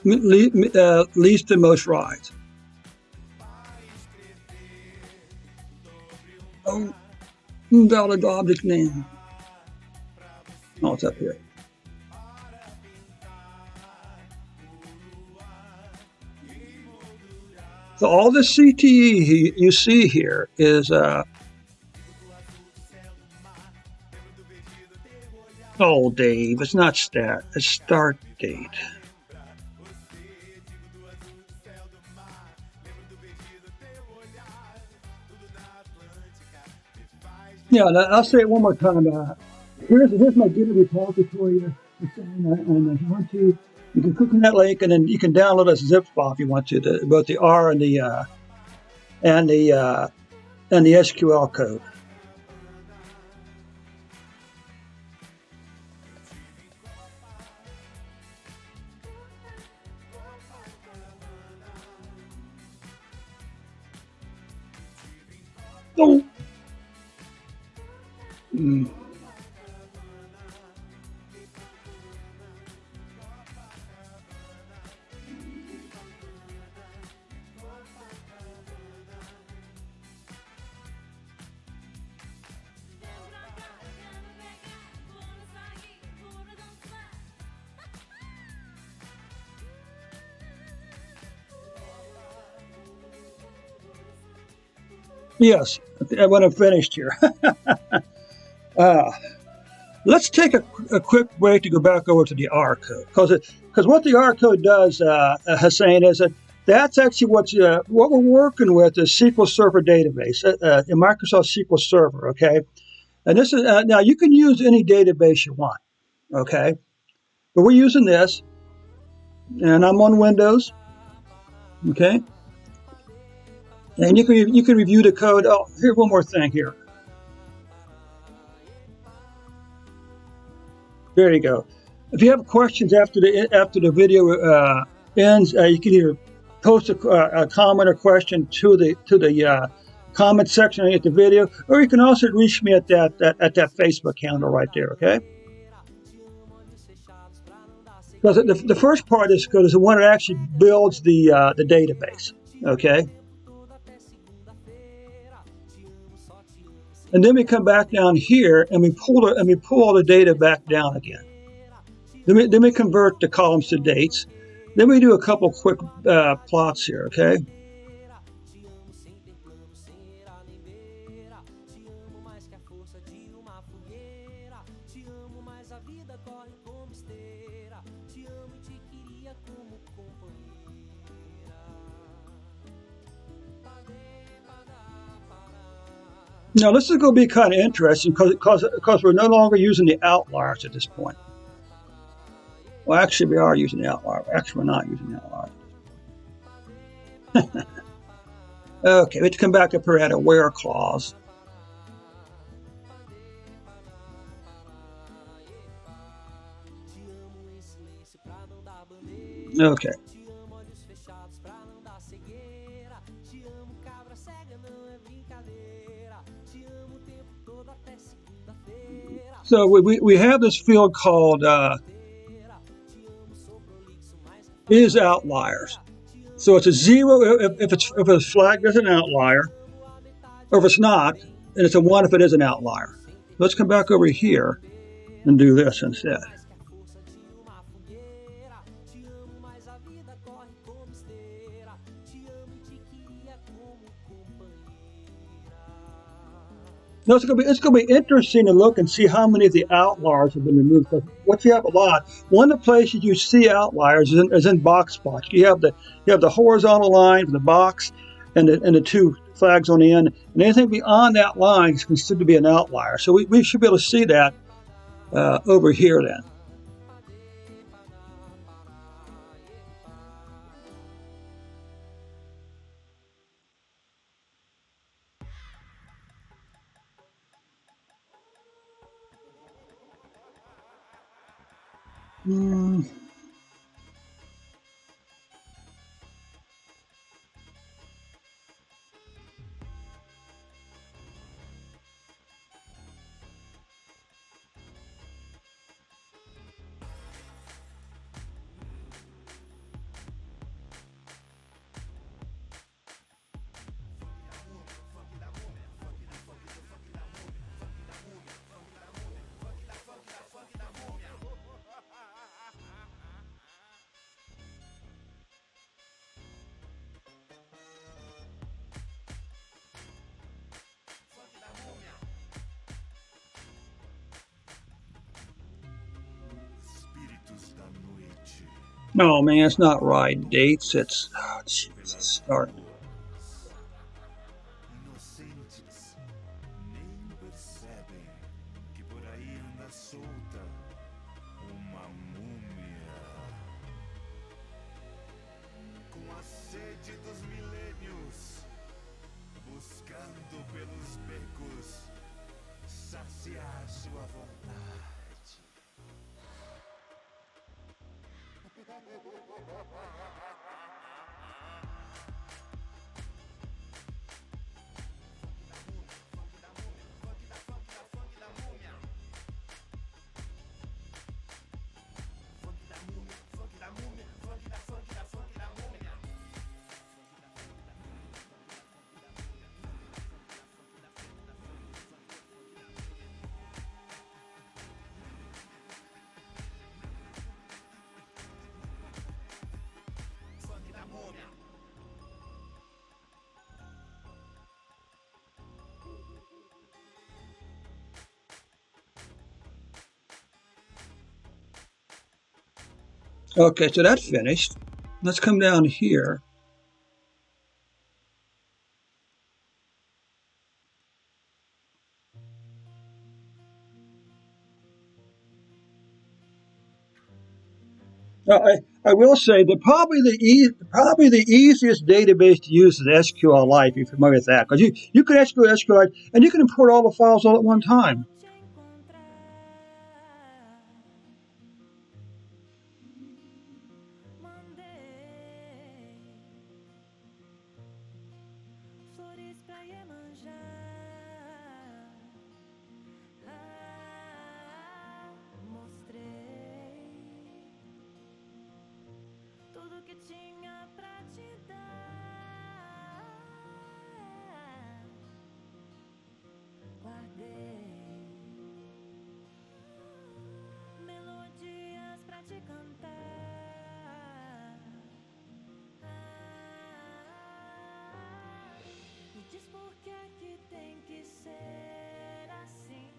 least and most rides. Oh, valid object name. Oh, it's up here. So all the CTE you see here is oh, Dave, it's not stat, it's start date. Yeah, I'll say it one more time. Here's my Git repository, and if you want to, you can click on that link, and then you can download a zip file if you want to, both the R and the SQL code. Oh. Yes, when I'm finished here. Let's take a quick break to go back over to the R code, because what the R code does, Hussein, is that's actually what we're working with is SQL Server database, a Microsoft SQL Server. Okay, and this is now you can use any database you want. Okay, but we're using this, and I'm on Windows. Okay. And you can review the code. Oh, here's one more thing here. There you go. If you have questions after the video ends, you can either post a comment or question to the comment section at the video, or you can also reach me at that Facebook handle right there. Okay. Because the first part of this code is the one that actually builds the database. Okay. And then we come back down here and we pull all the data back down again. Then we convert the columns to dates. Then we do a couple quick plots here, okay? Now this is going to be kind of interesting because we're no longer using the outliers at this point. Well, actually we are using the outlier. Actually, we're not using the outlier. Okay, let's come back up here at a where clause. Okay. So we have this field called is outliers. So it's a 0 if it's flagged as an outlier, or if it's not, and it's a 1 if it is an outlier. Let's come back over here and do this instead. Now it's gonna be interesting to look and see how many of the outliers have been removed. Because what you have a lot, one of the places you see outliers is in box plots. You have the horizontal line for the box, and the two flags on the end, and anything beyond that line is considered to be an outlier. So we should be able to see that over here then. No, man, it's not right. Dates, it's start. Inocentes nem percebem que por aí anda solta uma múmia. Com a sede dos milênios, buscando pelos becos saciar sua vontade. Okay, so that's finished. Let's come down here. Now, I will say that probably the easiest database to use is SQLite, if you're familiar with that, because you can export SQLite and you can import all the files all at one time. Te encontrar. Mandei flores pra Iemanjá. Mostrei tudo que tinha pra te dar. Guardei melodias pra te cantar. Me diz por que é que tem que ser assim,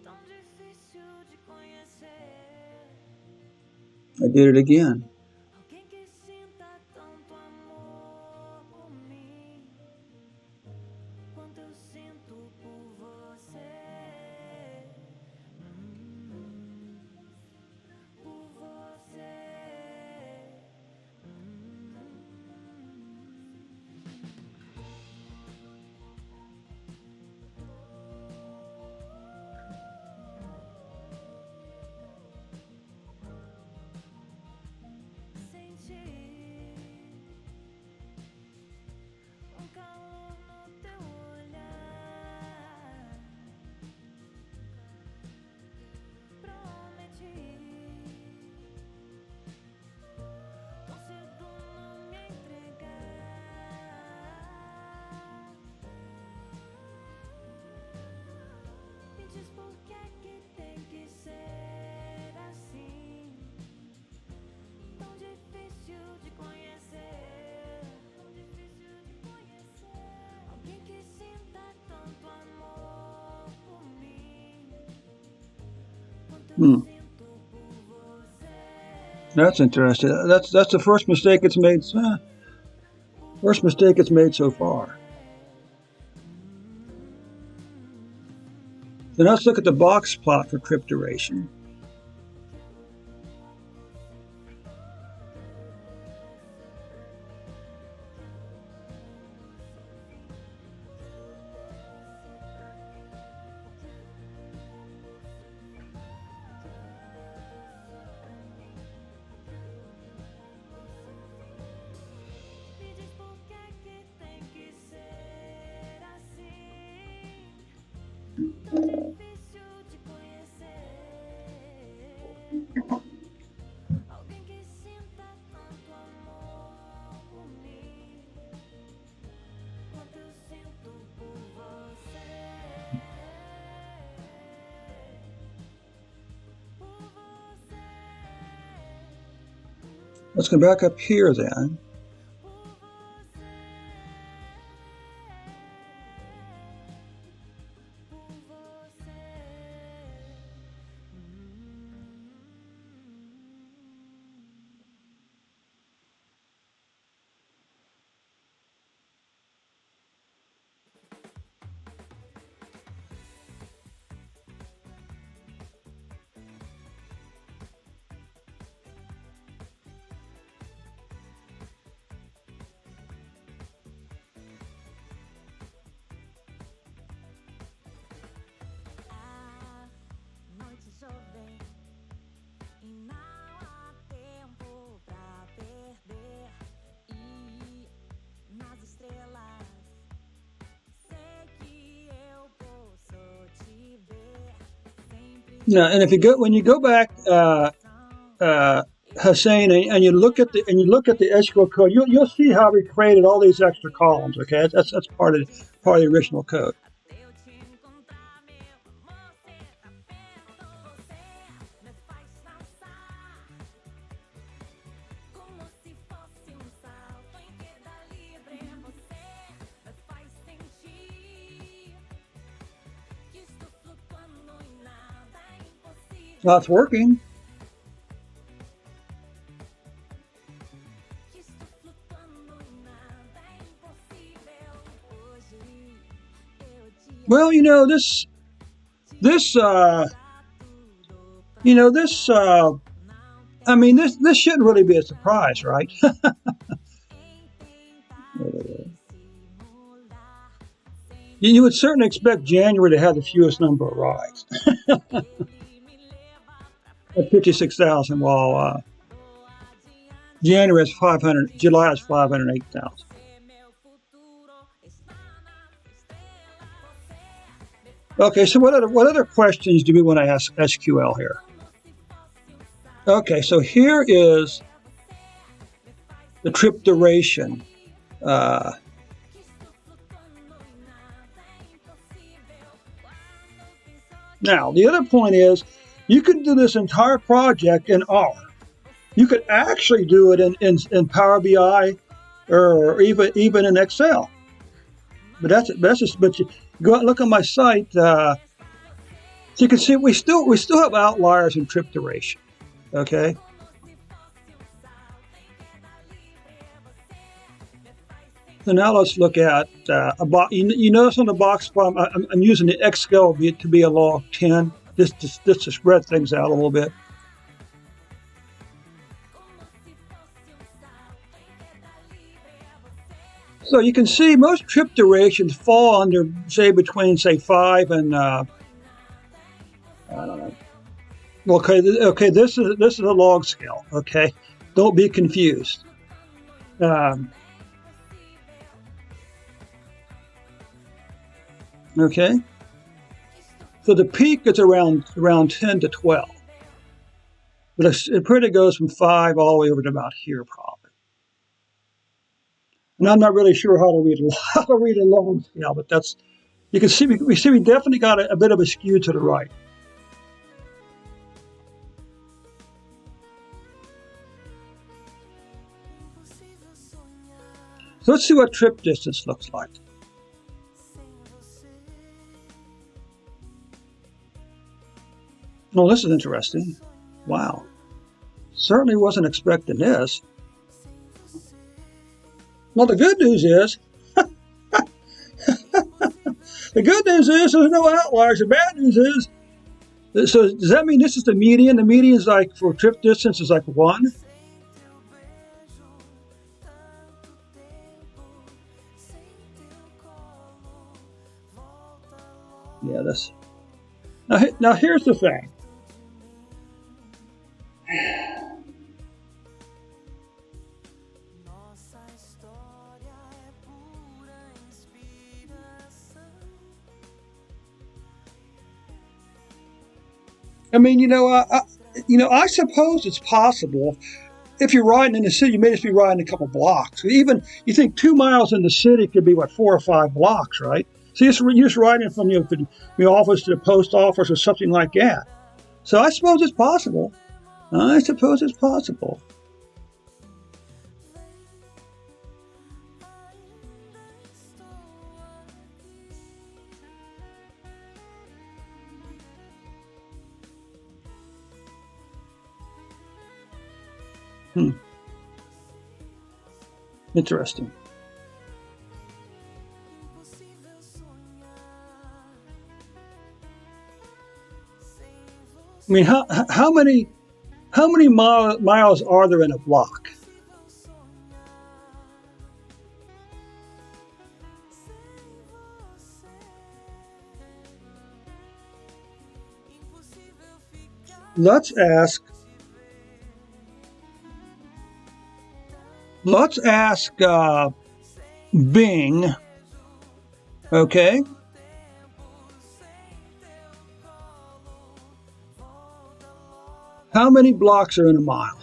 tão difícil de conhecer. I did it again. Alguém que sinta tanto amor por mim, quanto eu sinto por você. Por você. That's interesting. That's the first mistake it's made. First mistake it's made so far. So now let's look at the box plot for trip duration. Me diz por que tem que ser assim, tão difícil de conhecer. Alguém que sinta tanto amor por mim, quanto eu sinto por você. Por você. Let's go back up here then. A noite jovem e não há tempo pra perder. E nas estrelas sei que eu posso te ver. Sempre Now, and if you go when you go back, Hussein, and you look at the SQL code, you'll see how we created all these extra columns. Okay, that's part of the original code. até eu te encontrar, meu amor, cê tá perto. Você me faz dançar como se fosse salto em queda livre. Você me faz sentir que estou flutuando e nada é impossível. Now it's working. Que estou flutuando e nada é impossível. Hoje eu te Well, this I mean, this shouldn't really be a surprise, right? You would certainly expect January to have the fewest number of rides at 56,000, while January is 500, July is 508,000. Okay, so what other questions do we want to ask SQL here? Okay, so here is the trip duration. Now, the other point is you can do this entire project in R. You could actually do it in Power BI or even in Excel. But but you go out and look on my site. So you can see we still have outliers in trip duration. Okay. So now let's look at you notice on the box plot I'm using the Excel to be a log 10 just to spread things out a little bit. So you can see most trip durations fall under, between 5 and I don't know. Okay. This is a log scale. Okay, don't be confused. Okay, so the peak is around 10 to 12, but it pretty goes from 5 all the way over to about here probably. And I'm not really sure how to read a log scale, but that's, you can see we definitely got a bit of a skew to the right. So let's see what trip distance looks like. Well, this is interesting. Wow. Certainly wasn't expecting this. Well, the good news is, there's no outliers. The bad news is, so does that mean this is the median? The median is like for trip distance is like 1? Yeah, that's. Now here's the thing. I mean, I suppose it's possible. If you're riding in the city, you may just be riding a couple blocks. Even you think 2 miles in the city could be what 4 or 5 blocks, right? So you're just riding from the office to the post office or something like that. So I suppose it's possible. I suppose it's possible. Interesting. I mean, how many miles are there in a block? Let's ask Bing, okay? How many blocks are in a mile?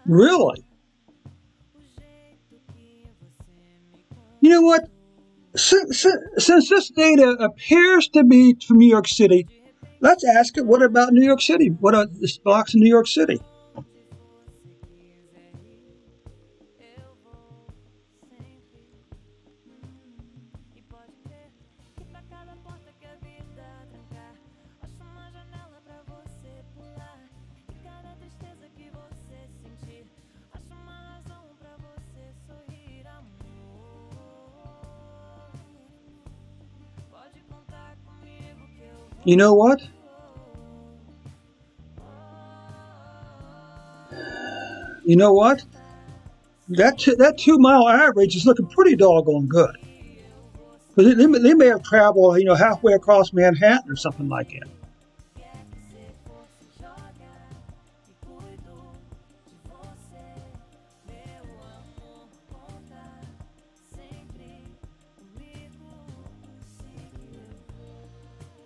Really? You know what? Since this data appears to be from New York City, let's ask it, what about New York City? What are the blocks in New York City? You know what? That 2 mile average is looking pretty doggone good. Because they may have traveled, halfway across Manhattan or something like that.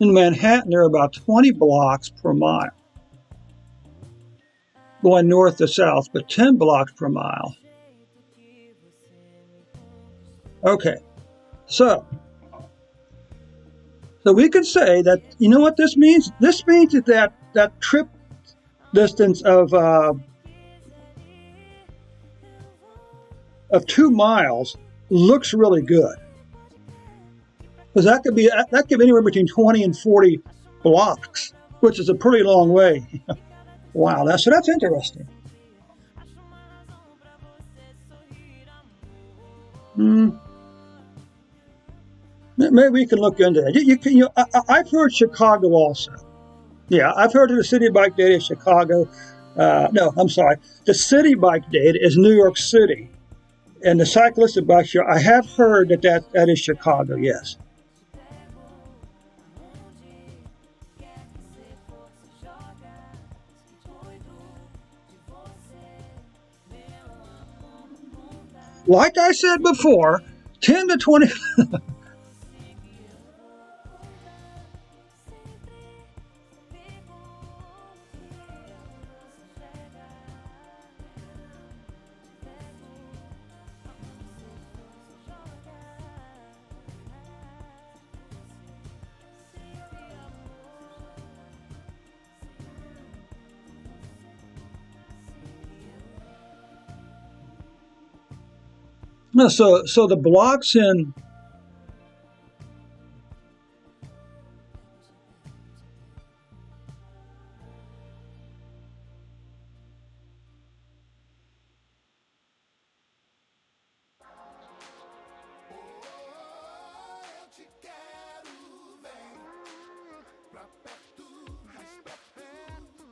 In Manhattan, there are about 20 blocks per mile, going north to south, but 10 blocks per mile. Okay, so we could say that, you know what this means? This means that trip distance of 2 miles looks really good. Because that could be anywhere between 20 and 40 blocks, which is a pretty long way. Wow, that's interesting. Maybe we can look into that. You can. I've heard Chicago also. Yeah, I've heard of the city bike data is Chicago. No, I'm sorry. The city bike data is New York City, and the cyclistic bikeshare. I have heard that is Chicago. Yes. Like I said before, 10 to 20. No, so the blocks in. Eu te quero, vem pra perto, mais perto.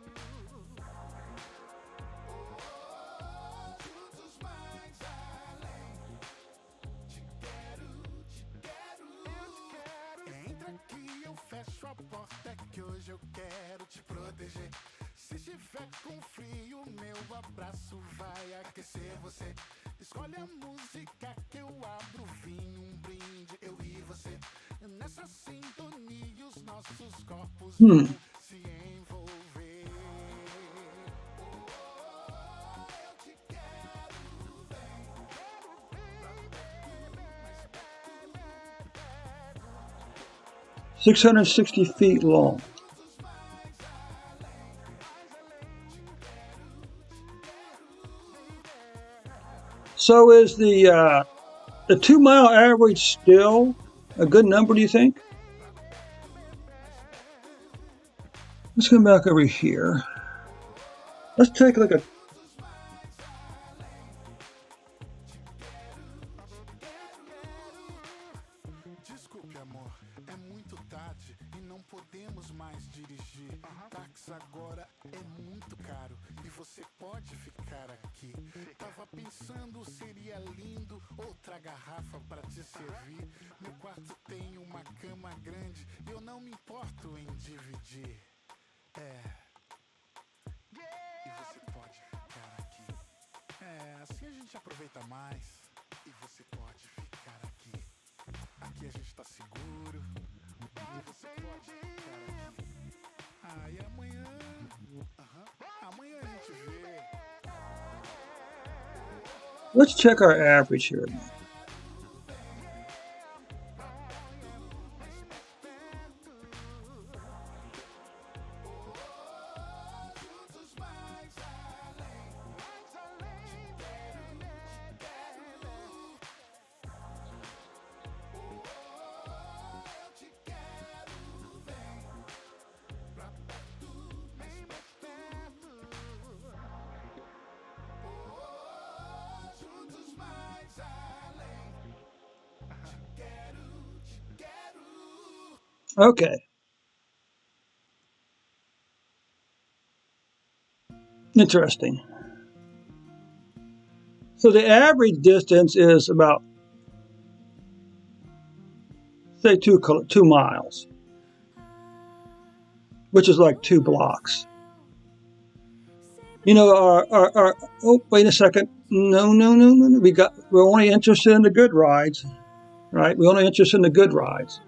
Juntos mais além. Te quero. Entra aqui, eu fecho a porta que hoje eu quero te proteger. Se estiver com frio, meu abraço vai aquecer você. Escolhe a música que eu abro, vinho, um brinde, eu e você. Nessa sintonia os nossos corpos vão se envolver. Eu te quero, vem. 660 feet long. So is the 2 mile average still a good number, do you think? Let's come back over here. Let's take a look at. Desculpe, amor, é muito tarde e não podemos mais dirigir. Táxi agora é muito caro e você pode ficar aqui. Tava pensando, seria lindo outra garrafa pra te servir. Meu quarto tem uma cama grande e eu não me importo em dividir. E você pode ficar aqui. Assim a gente aproveita mais. E você pode ficar aqui. Aqui a gente tá seguro. E você pode ficar aqui. E amanhã. Amanhã a gente vê. Let's check our average here. Okay. Interesting. So the average distance is about, say, 2 miles, which is like 2 blocks. You know, our oh, wait a second. No. We're only interested in the good rides, right? We're only interested in the good rides.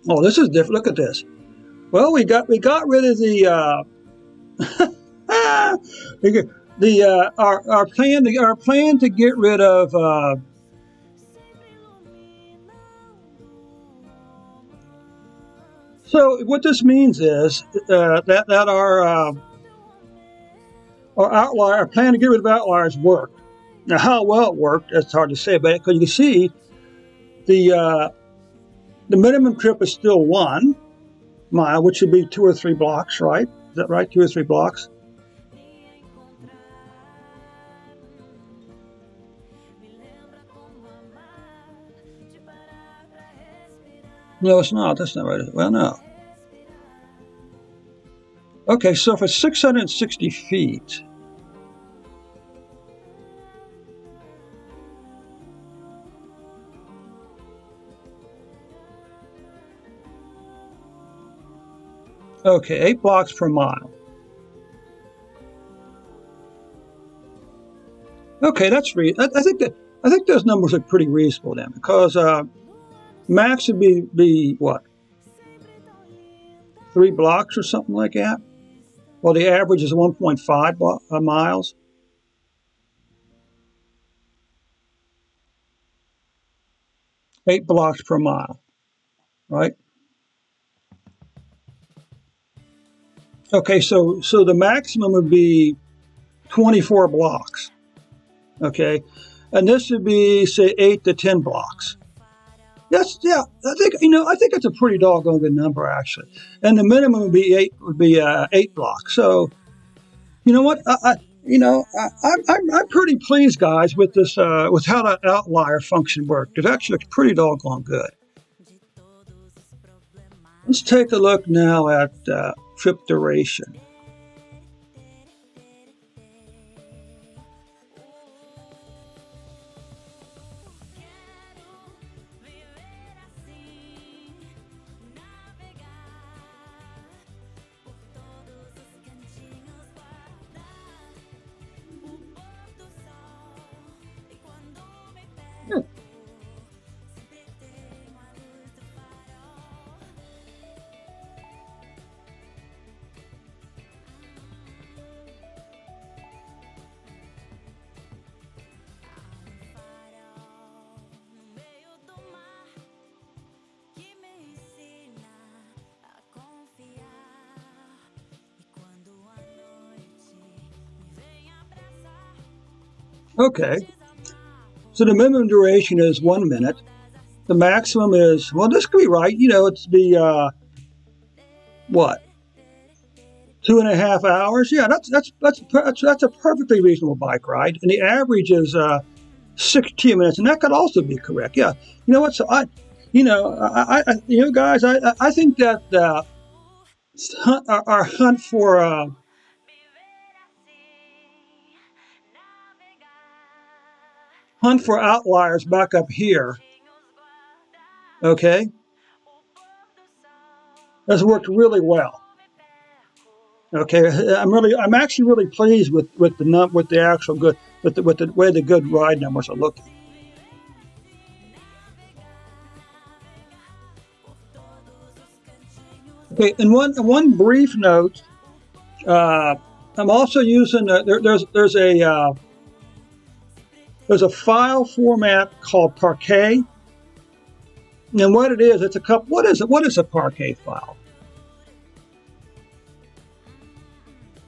Oh, this is different. Look at this. Well, we got rid of the our plan to get rid of So what this means is that our outlier, our plan to get rid of outliers worked. Now, how well it worked, it's hard to say, but because you can see the minimum trip is still 1 mile, which would be 2 or 3 blocks, right? Is that right? 2 or 3 blocks? No, it's not. That's not right. Well, no. Okay, so for 660 feet, okay, 8 blocks per mile. Okay, that's I think those numbers are pretty reasonable then, because max would be what, 3 blocks or something like that. Well, the average is 1.5 miles. Eight blocks per mile, right? Okay, so the maximum would be 24 blocks. Okay, and this would be, say, 8 to 10 blocks. I think it's a pretty doggone good number, actually. And the minimum would be 8 blocks. So, you know what? I'm pretty pleased, guys, with this with how that outlier function worked. It actually looks pretty doggone good. Let's take a look now at trip duration. Okay, so the minimum duration is 1 minute. The maximum is, well, this could be right. It's be what, 2.5 hours? Yeah, that's a perfectly reasonable bike ride. And the average is 16 minutes, and that could also be correct. Yeah, you know what? So guys, I think that our hunt for outliers back up here, okay, has worked really well. Okay, I'm actually really pleased with the actual good with the way the good ride numbers are looking. Okay, and one brief note. I'm also using there's a file format called Parquet, and what it is, it's a couple. What is it? What is a Parquet file?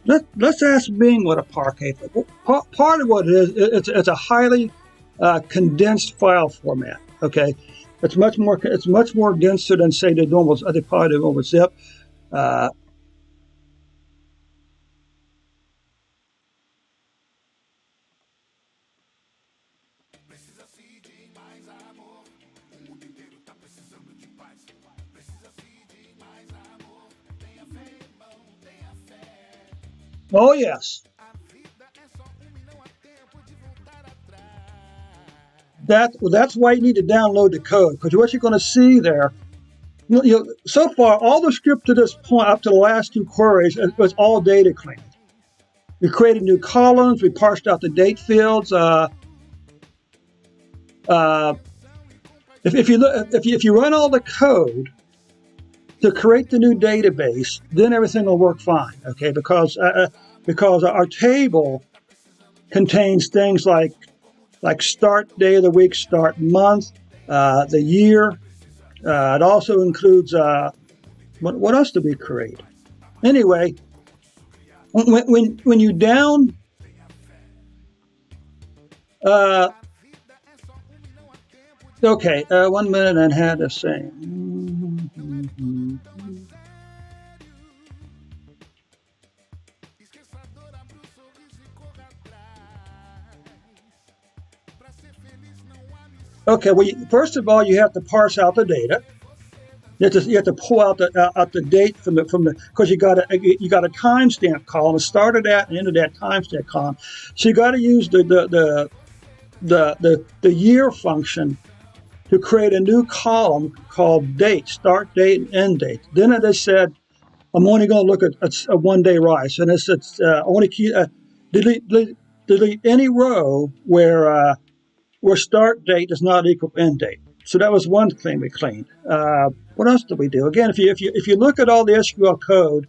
Let's ask Bing what a Parquet file. Part of what it is, it's a highly condensed file format. Okay, it's much more denser than, say, the normal zip. Oh, yes. That's why you need to download the code, because what you're going to see there, so far, all the script to this point, up to the last 2 queries, was all data cleaned. We created new columns. We parsed out the date fields. If you run all the code to create the new database, then everything will work fine. Okay, because our table contains things like start day of the week, start month, the year. It also includes What else did we create? Anyway, when you down okay, 1 minute and had the same. Okay, well, first of all, you have to parse out the data. You have to pull out the date from the because you got a timestamp column. It started at and ended at timestamp column. So you got to use the year function to create a new column called date, start date and end date. Then it has said, I'm only going to look at a 1 day rise, and it's I want to keep delete any row where start date does not equal end date. So that was one thing we cleaned. What else did we do? Again, if you look at all the SQL code,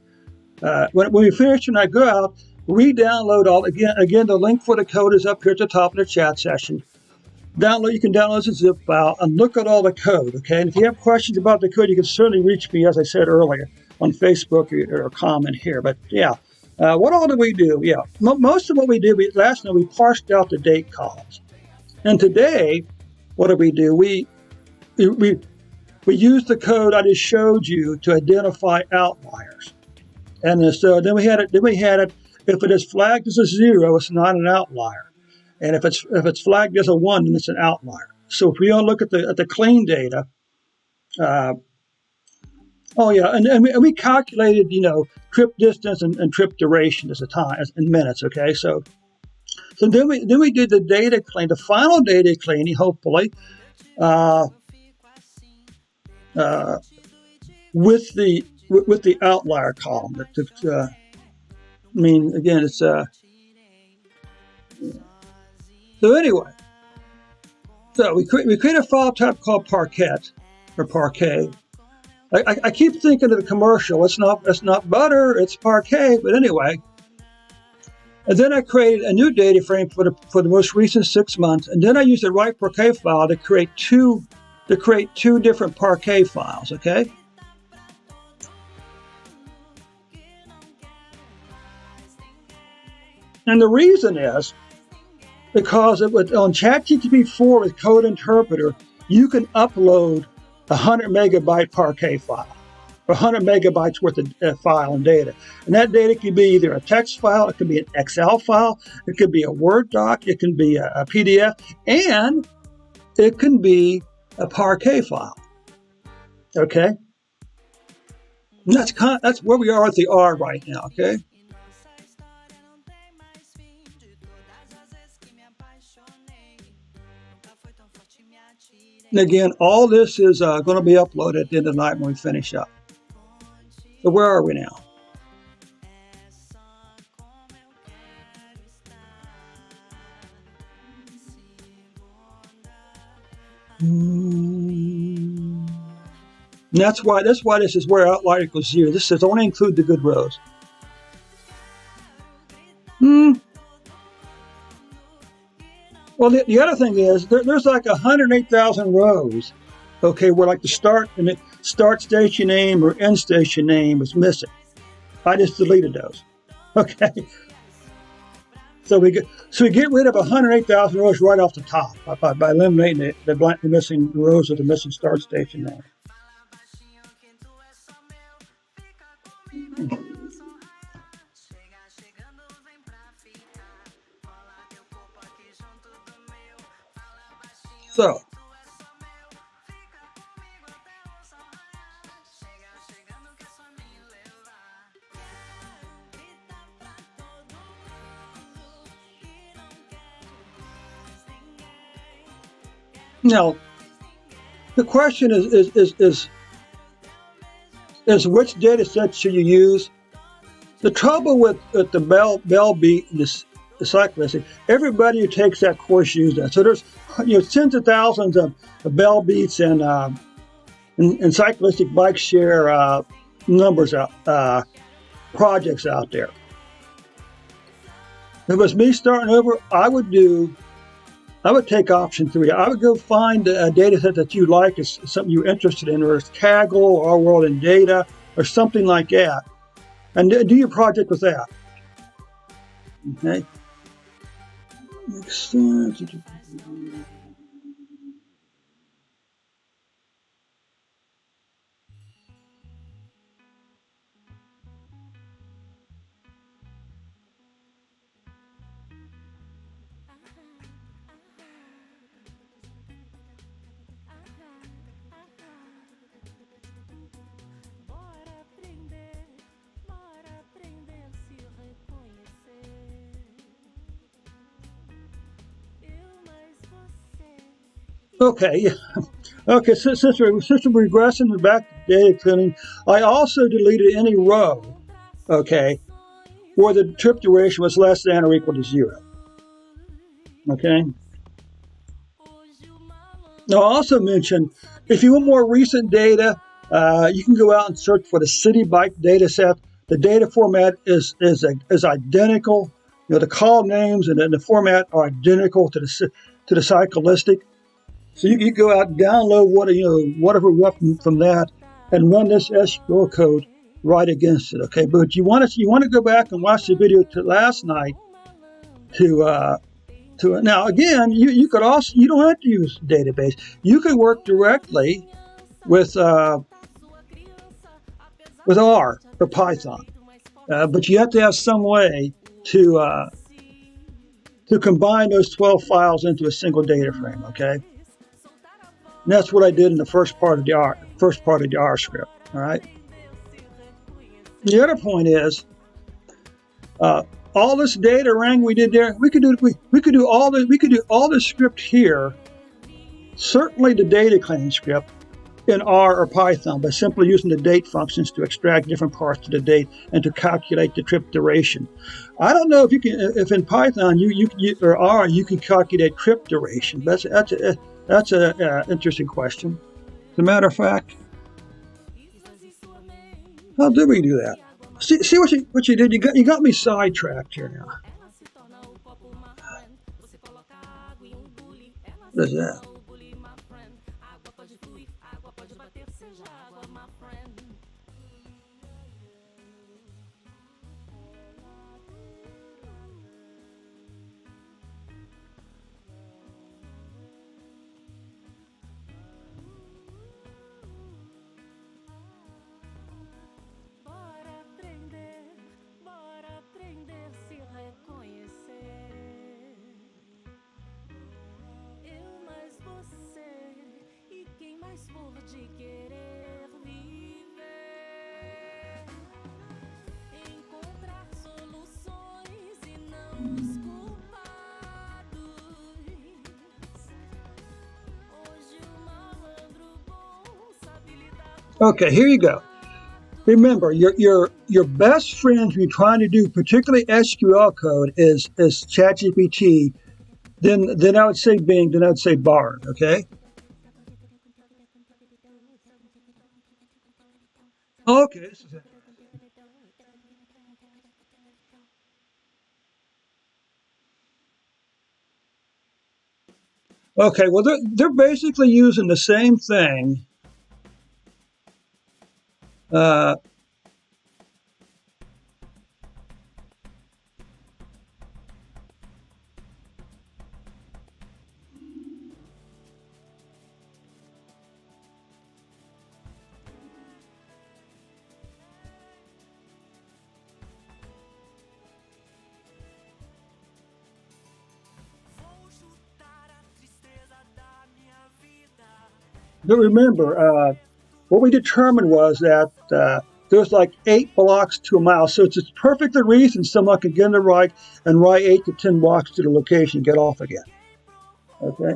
when we finish and I go out, re-download all again. The link for the code is up here at the top of the chat session. You can download the zip file and look at all the code. Okay, and if you have questions about the code, you can certainly reach me, as I said earlier, on Facebook or comment here. But yeah, what all did we do? Yeah, most of what we did last night we parsed out the date columns, and today, what did we do? We used the code I just showed you to identify outliers, and so then we had it. If it is flagged as a 0, it's not an outlier, and if it's flagged as a 1, then it's an outlier. So if we all look at the clean data, and we calculated trip distance and trip duration as in minutes. Okay, so then we did the data clean, the final data cleaning, hopefully. With the outlier column. Again, it's so anyway. So we create a file type called Parquet or Parquet. I keep thinking of the commercial. It's not butter. It's Parquet. But anyway. And then I created a new data frame for the most recent 6 months, and then I used the right Parquet file to create two different Parquet files. Okay. And the reason is because on Chatgpt 4 with Code Interpreter, you can upload a 100 megabyte Parquet file. 100 megabytes worth of file and data. And that data can be either a text file, it can be an Excel file, it could be a Word doc, it can be a PDF, and it can be a Parquet file. Okay? And that's where we are with the R right now, okay? And again, all this is going to be uploaded at the end of the night when we finish up. So where are we now? And that's why this is where outlier equals 0. This says only include the good rows. Well, the other thing is there's like 108,000 rows. Okay, where like the start station name or end station name is missing. I just deleted those. Okay. So we get rid of 108,000 rows right off the top by eliminating the missing rows of the missing start station name. So now, the question is which data set should you use? The trouble with the Bell Beat and the Cyclistic, everybody who takes that course uses that. So there's tens of thousands of Bell Beats and Cyclistic Bikeshare numbers projects out there. If it was me starting over, I would take option 3. I would go find a data set that you like, is something you're interested in, or it's Kaggle or Our World in Data, or something like that, and do your project with that. Okay. Makes sense. Bora aprender a se reconhecer. Eu mais você. Okay. Okay, since we're regressing back to data cleaning, I also deleted any row, okay, where the trip duration was less than or equal to 0. Okay. Now, I also mentioned if you want more recent data, you can go out and search for the city bike data set. The data format is identical. The column names and the format are identical to the Cyclistic. So you can go out and download whatever we got from that and run this SQL code right against it. Okay, but you want to go back and watch the video to last night to now again you could also, you don't have to use the database. You could work directly with R or Python, but you have to have some way to combine those 12 files into a single data frame. Okay. And that's what I did in the first part of the R script. All right. The other point is, all this data wrangling we did there, we could do all this script here. Certainly the data cleaning script in R or Python by simply using the date functions to extract different parts of the date and to calculate the trip duration. I don't know if in Python or R you can calculate trip duration. That's an interesting question. As a matter of fact, how did we do that? See what you did. You got me sidetracked here now. What is that? Bora aprender a se reconhecer. Eu mais você e quem mais for de querer viver. Encontrar soluções e não os culpados. Hoje o malandro bom sabe lidar. Okay, here you go. Remember, your best friend when you're trying to do particularly SQL code is Chatgpt. Then I would say Bing. Then I would say Bard. Okay. Okay. This is it. Okay. Well, they're basically using the same thing. But remember, what we determined was that there's like 8 blocks to a mile, so it's perfectly reasoned someone can get in the right and ride 8 to 10 blocks to the location and get off again. Okay.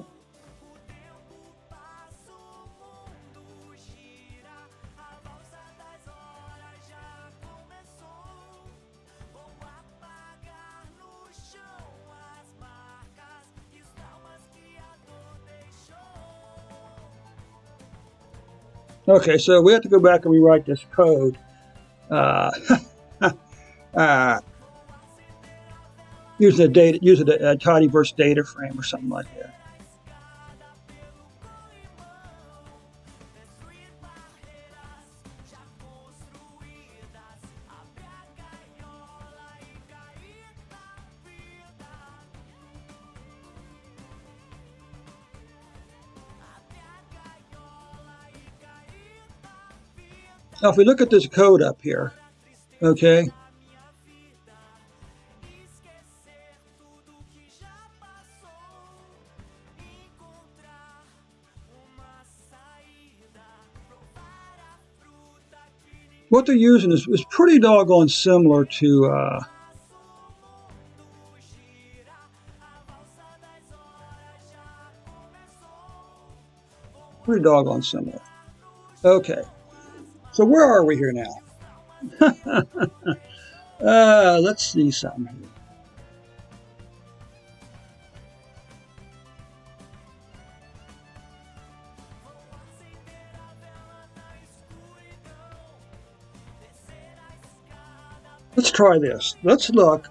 Okay, so we have to go back and rewrite this code. Using a tidyverse data frame or something like that. Now, if we look at this code up here, okay, what they're using is pretty doggone similar to pretty doggone similar. Okay, so where are we here now? Let's see something here. Let's try this. Let's look.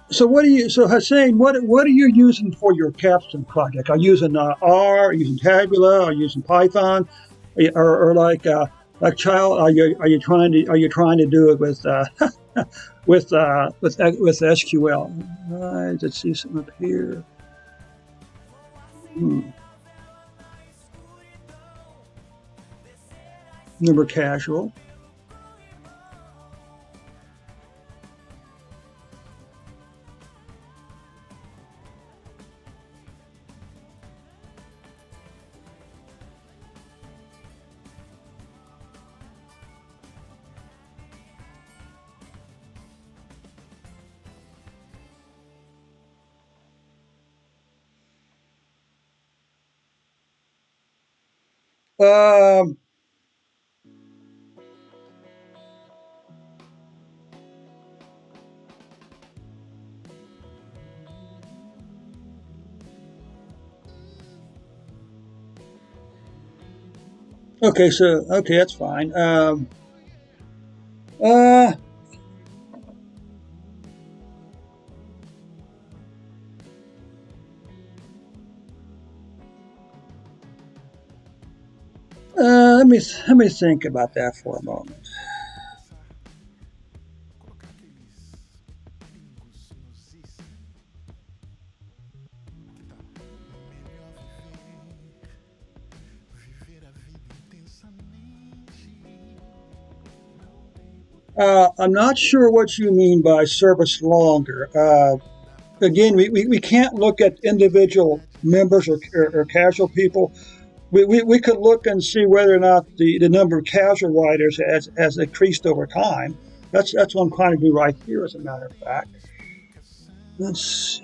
So what do you? So Hussein, what are you using for your capstone project? Are you using R? Are you using Tabula? Are you using Python? Or like child? Are you trying to do it with with SQL? Right, let's see something up here. Number casual. Um, okay, so okay, that's fine. Uh, let me think about that for a moment. Colocar aqueles pingos nos is. Que tal? Melhor viver a vida intensamente. I'm not sure what you mean by service longer. Again, we can't look at individual members or casual people. We could look and see whether or not the number of casual riders has increased over time. That's what I'm trying to do right here, as a matter of fact. Let's see.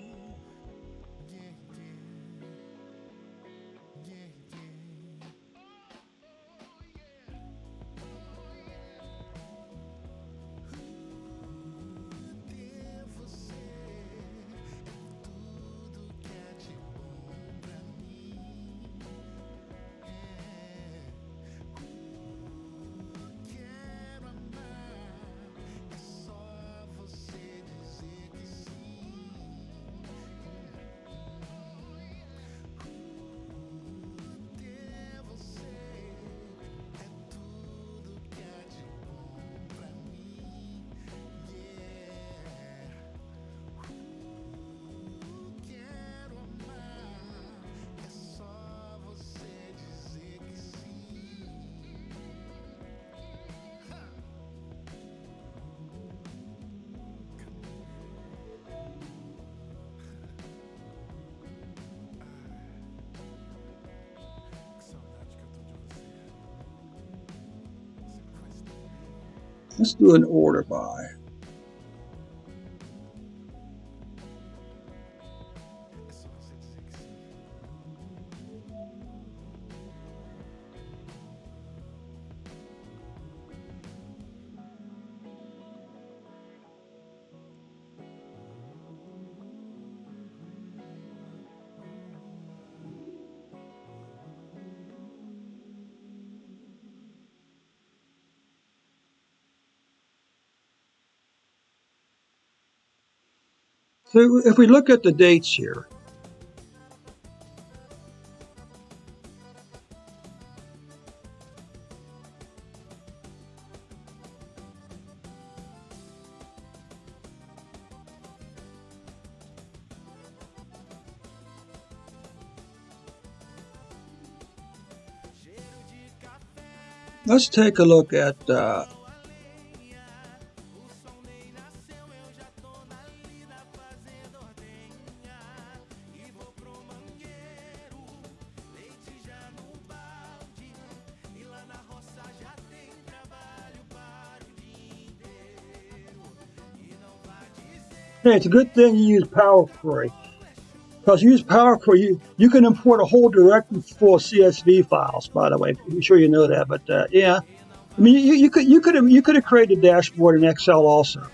Let's do an order by. So if we look at the dates here, Let's take a look at hey, it's a good thing you use Power Query. Because you use Power Query, you can import a whole directory full of CSV files. By the way, I'm sure you know that. But yeah, I mean, you could have created a dashboard in Excel also.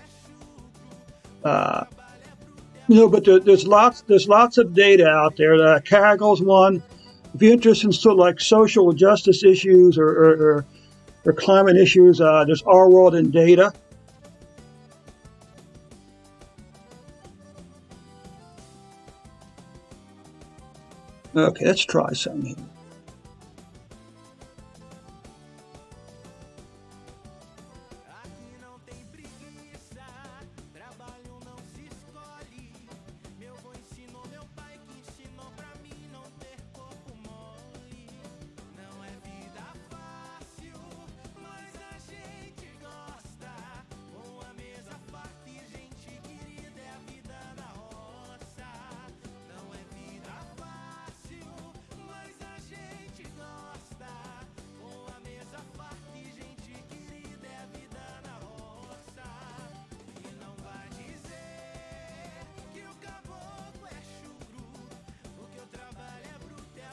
But there's lots of data out there. Kaggle's one. If you're interested in sort of like social justice issues or climate issues, there's Our World in Data. Okay, let's try something here.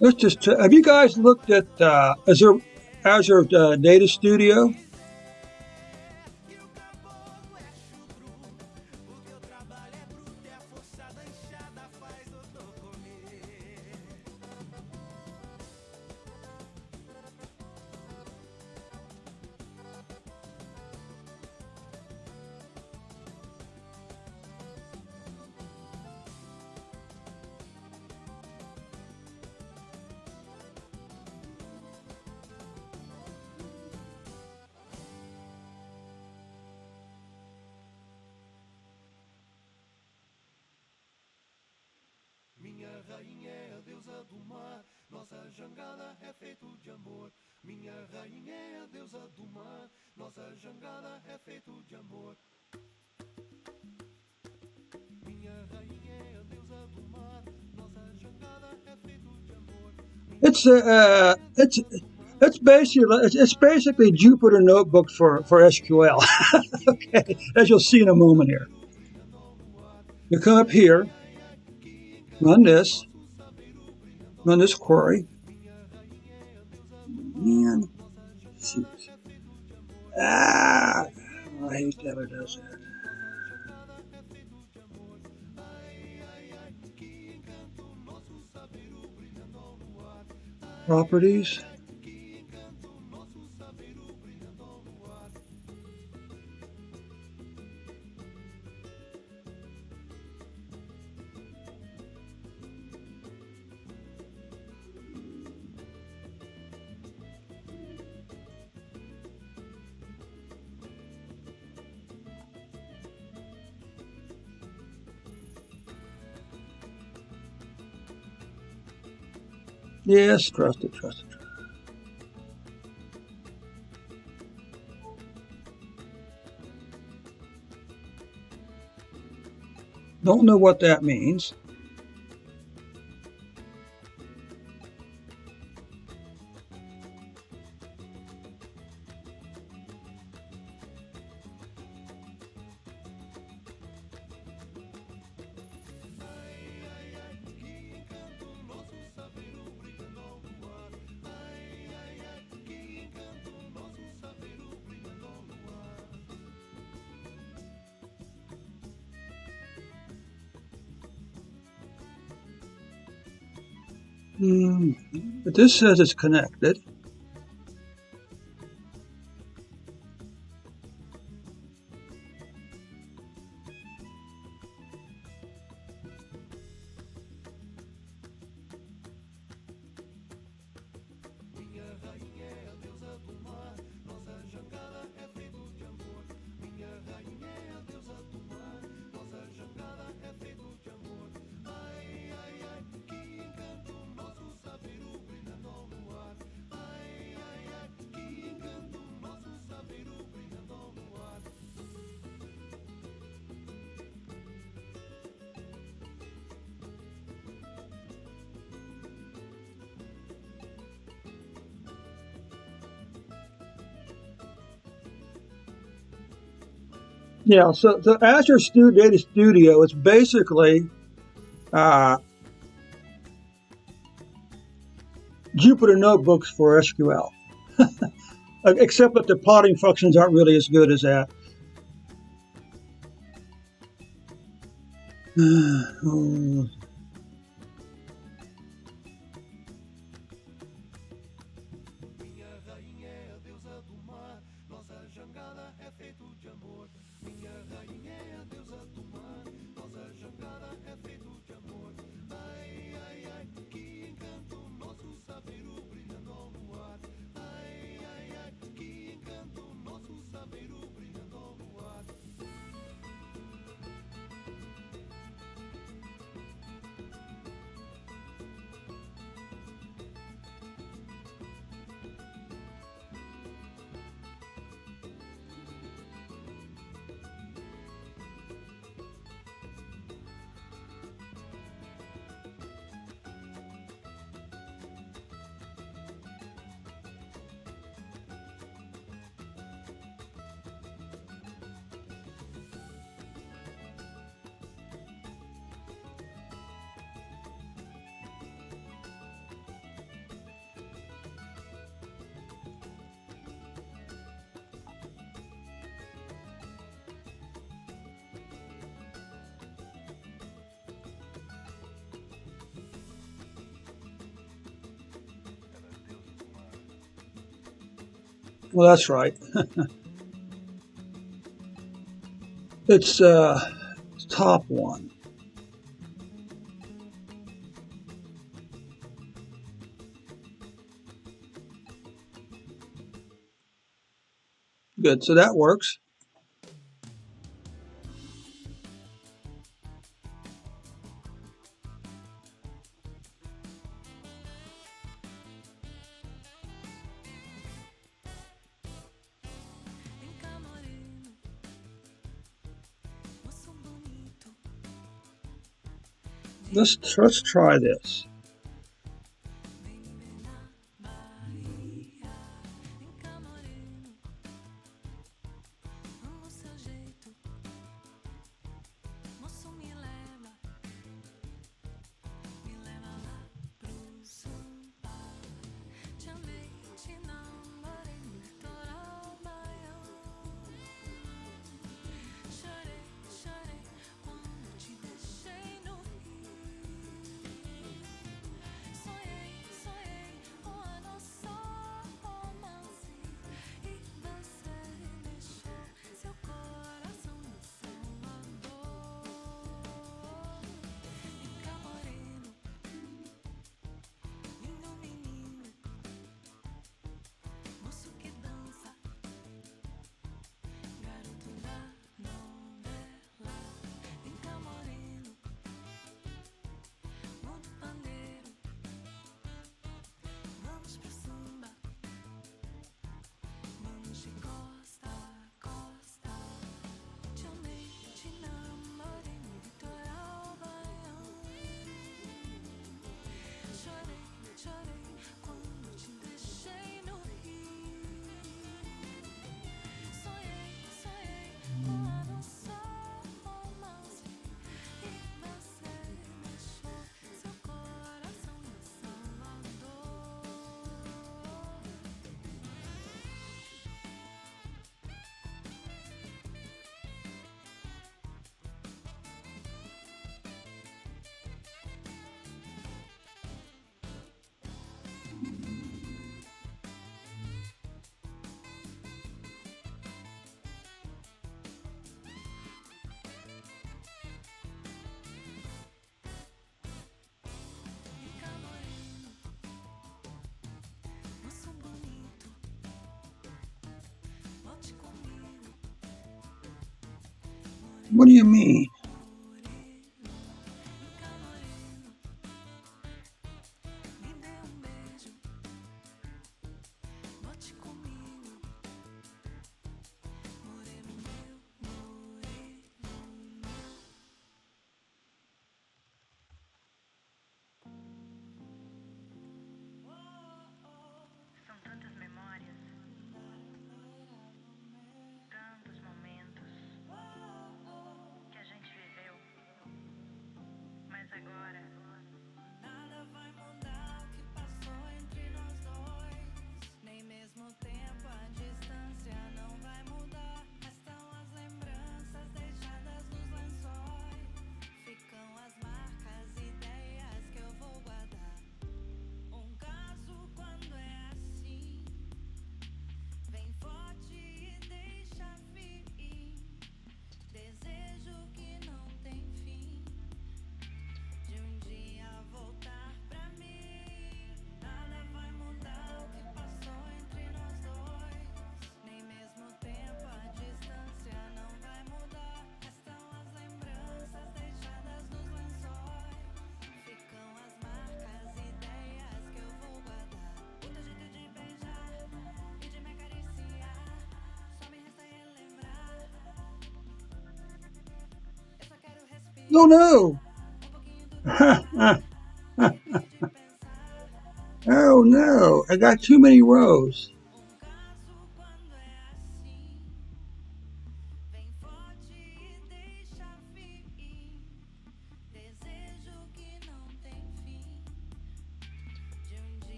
Let's just have you guys looked at Azure Data Studio? Minha rainha é a deusa do mar, nossa jangada é feito de amor. Minha rainha é a deusa do mar, nossa jangada é feito de amor. Minha rainha é a deusa do mar, nossa jangada é feito de amor. It's basically Jupyter Notebook for SQL. Okay, as you'll see in a moment here. You come up here, run this query. Man, shoot. I hate that it does that. Properties. Yes, trust it. Don't know what that means. But this says it's connected. Yeah, so the Azure Data Studio is basically uh, Jupyter notebooks for SQL, except that the plotting functions aren't really as good as that. Minha rainha é a deusa do mar, nossa jangada é feito de amor. Minha rainha é a deusa do mar, nossa jangada é feito de amor. Ai, ai, ai, que encanto, nosso saveiro brilhando ao luar. Ai, ai, ai, que encanto, nosso saveiro brilhando ao luar. Well, that's right. It's top one. Good, so that works. Vem cá, moreno, moço bonito. Let's try this. Vem me ver na Bahia. Vem cá, moreno, amo seu jeito. Moço, me leva lá pro samba. Te amei, te namorei no litoral baiano. Chorei, chorei quando te deixei no Rio. Sonhei, sonhei com a nossa romance e você deixou seu coração no Salvador. Vem cá, moreno, lindo menino, moço que dança, garoto da novela. Vem cá, moreno, mundo pandeiro, vamos pro samba, vamos de costa a costa. Te amei, te namorei no litoral baiano. Chorei, chorei quando te deixei no Rio. Sonhei, sonhei com a nossa romance e você deixou seu coração no Salvador. Vem cá, moreno, moço bonito, volte comigo. What do you mean? Vem cá, moreno, me dê beijo, volte comigo. Moreno meu, moreno meu. São tantas memórias, tantos momentos. Oh no! Oh no! I got too many rows.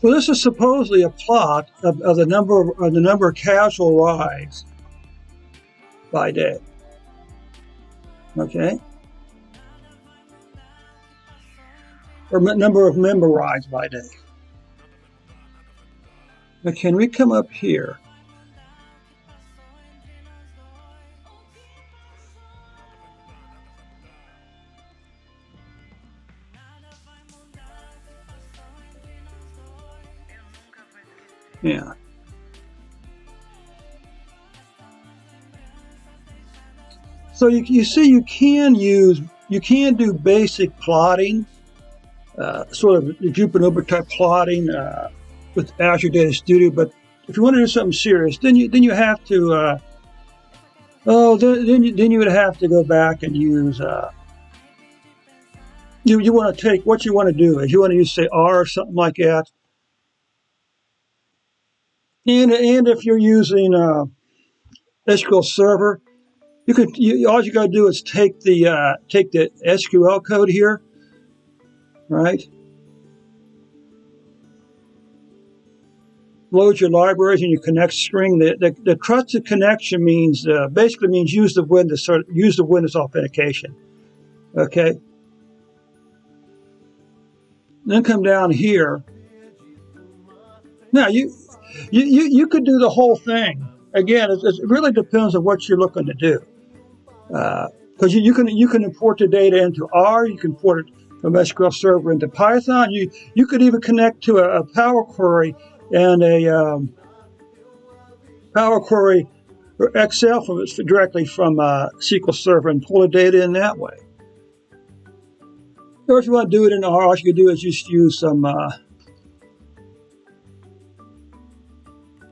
So this is supposedly a plot of the number of casual rides by day. Okay, or number of member rides by day. Now, can we come up here? Yeah. So you see, you can do basic plotting, sort of the Jupyter type plotting with Azure Data Studio. But if you want to do something serious, then you have to then you would have to go back and use you want to take what you want to do is you want to use, say, R or something like that. And if you're using SQL Server, all you got to do is take the SQL code here, right? Load your libraries and you connect string. The trusted connection means basically means use the Windows authentication. Okay. Then come down here. Now you could do the whole thing. Again, it really depends on what you're looking to do. Because you can import the data into R, you can import it from SQL Server into Python. You could even connect to a Power Query and a Power Query or Excel directly from SQL Server and pull the data in that way. Or if you want to do it in R, all you can do is just use some.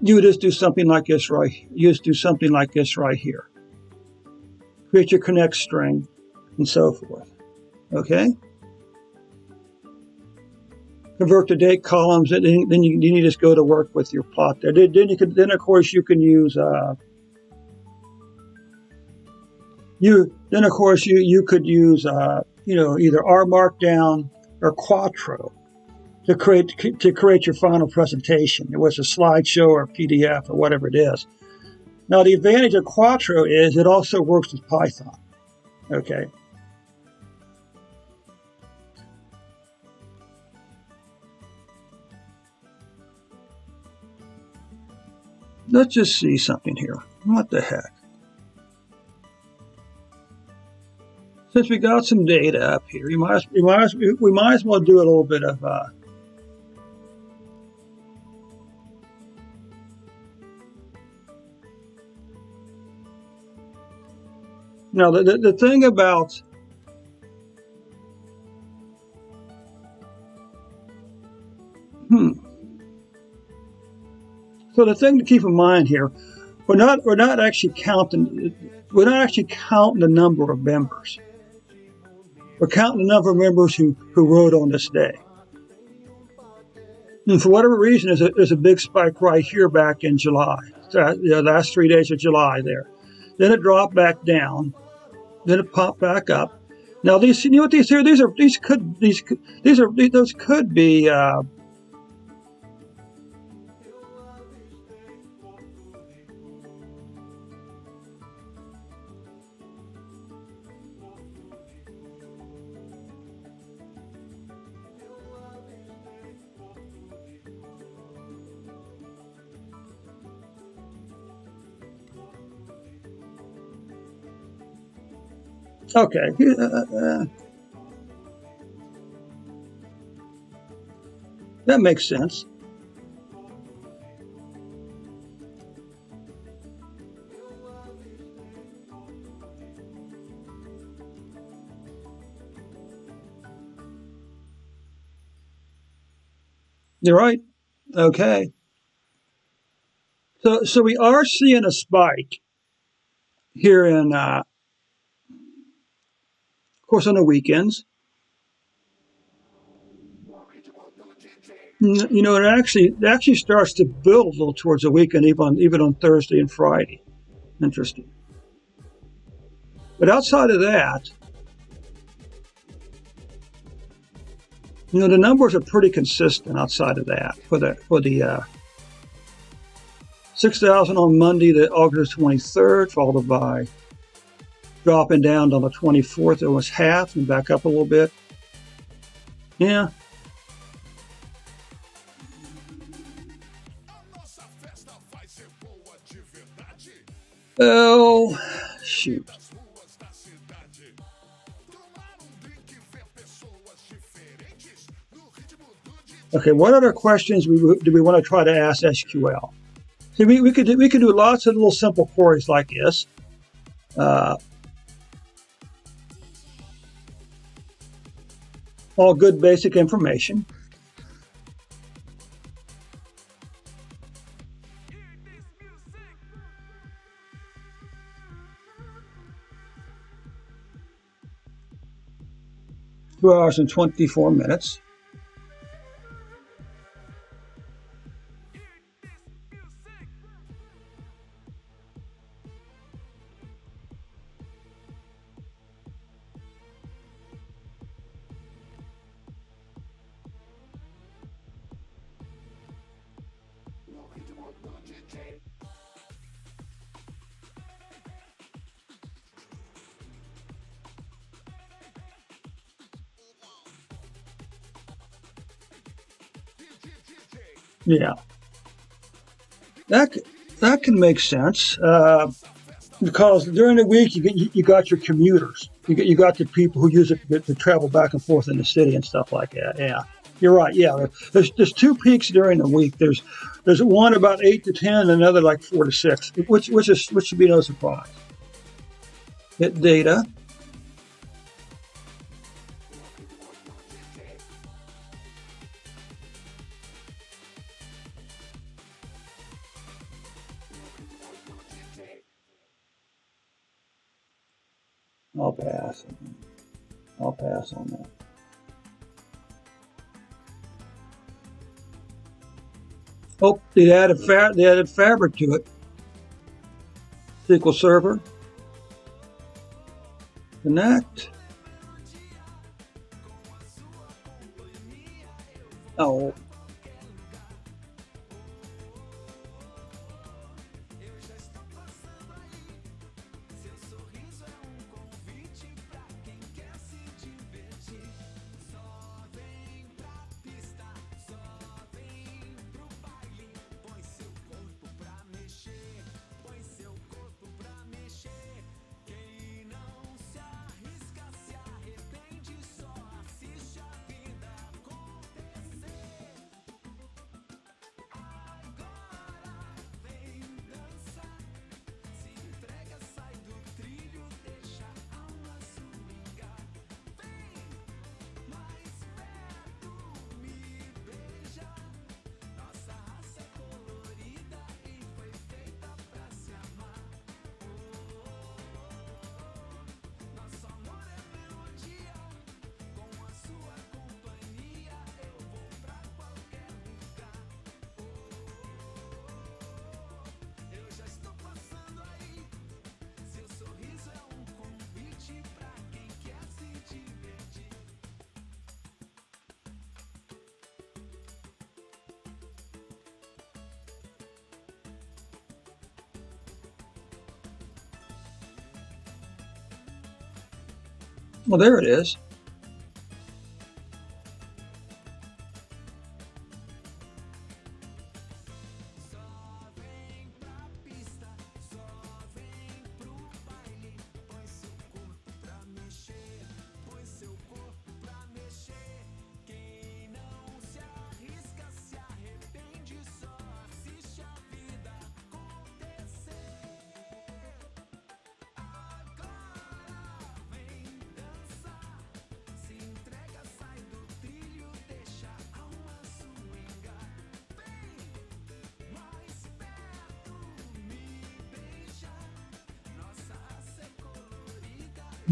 You would just do something like this right. You just do something like this right here. Create your connect string, and so forth. Okay. Convert the date columns, and then you just go to work with your plot there. Then of course you can use you could use either R Markdown or Quattro to create your final presentation. It was a slideshow or a PDF or whatever it is. Now the advantage of Quattro is it also works with Python. Okay. Let's just see something here. What the heck? Since we got some data up here, we might as well do a little bit of now the thing about So the thing to keep in mind here, we're not actually counting the number of members. We're counting the number of members who rode on this day. And for whatever reason, there's a big spike right here back in July. So, the last 3 days of July there. Then it dropped back down. Then it popped back up. Now these could be okay. That makes sense. You're right. Okay. So we are seeing a spike here in, of course, on the weekends. You know, it actually starts to build a little towards the weekend, even on Thursday and Friday. Interesting. But outside of that, you know, the numbers are pretty consistent outside of that for the 6,000 on Monday, the August 23rd, followed by dropping down on the 24th, almost half, and back up a little bit. Yeah. Oh, shoot. Okay, what other questions do we want to try to ask SQL? See, we could do lots of little simple queries like this. All good basic information. Two hours and 24 minutes. Yeah, that can make sense because during the week you got your commuters, you got the people who use it to travel back and forth in the city and stuff like that. Yeah, you're right. Yeah, there's two peaks during the week. There's one about 8 to 10, and another like 4 to 6, which should be no surprise. Hit data. I'll pass. I'll pass on that. Oh, they added Fabric to it. SQL Server. Connect. Oh. Well, there it is.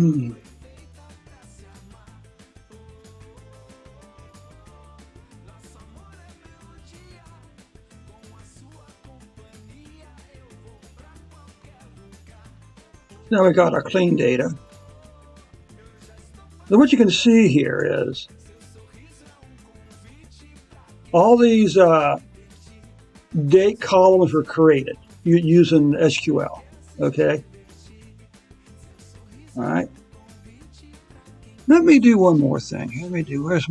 Hmm. Now we got our clean data. Now what you can see here is all these date columns were created using SQL. Okay. All right. Let me do one more thing. Let me do. Where's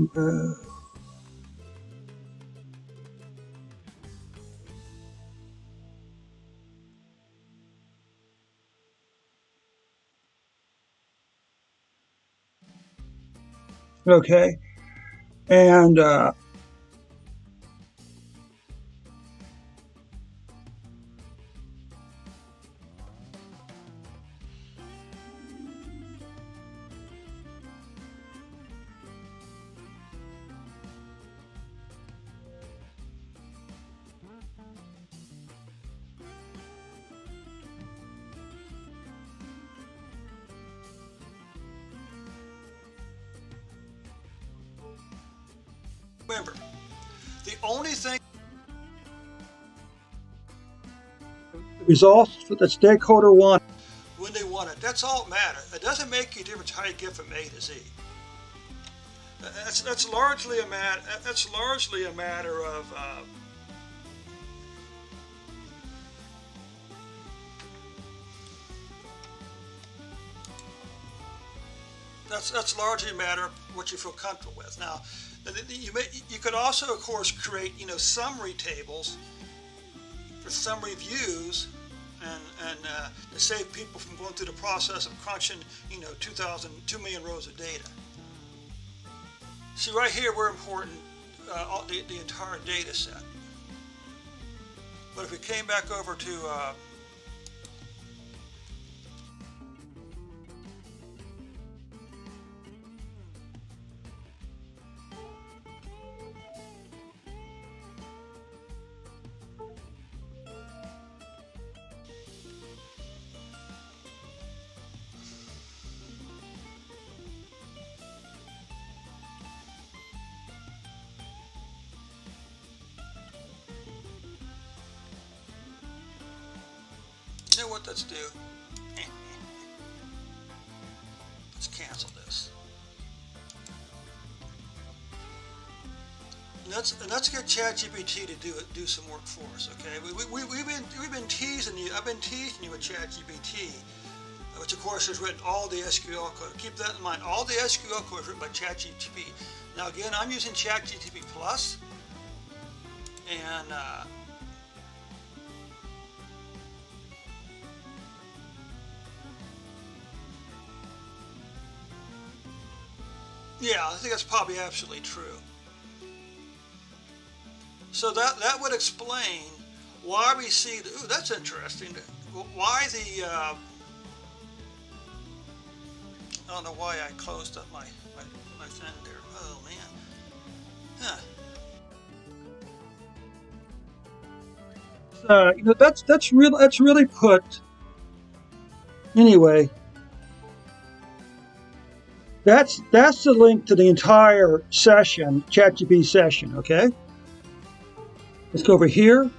okay, and Remember, the only thing the results that stakeholder want. when they want it, that's all that matters. It doesn't make any difference how you get from A to Z. That's largely a matter. That's largely a matter of. That's largely a matter of what you feel comfortable with. Now, you could also, of course, create summary tables for summary views, and to save people from going through the process of crunching 2 million rows of data. See, right here we're importing the entire data set. But if we came back over to you know what, let's do. Let's cancel this. Let's get Chatgpt to do some work for us. Okay, we've been teasing you. I've been teasing you with Chatgpt, which of course has written all the SQL code. Keep that in mind. All the SQL code is written by Chatgpt. Now again, I'm using Chatgpt Plus, and yeah, I think that's probably absolutely true. So that would explain why we see. Ooh, that's interesting. Why the I don't know why I closed up my thing there. Oh man. Huh. That's really put. Anyway, that's the link to the entire session, ChatGPT session. Okay. Let's go over here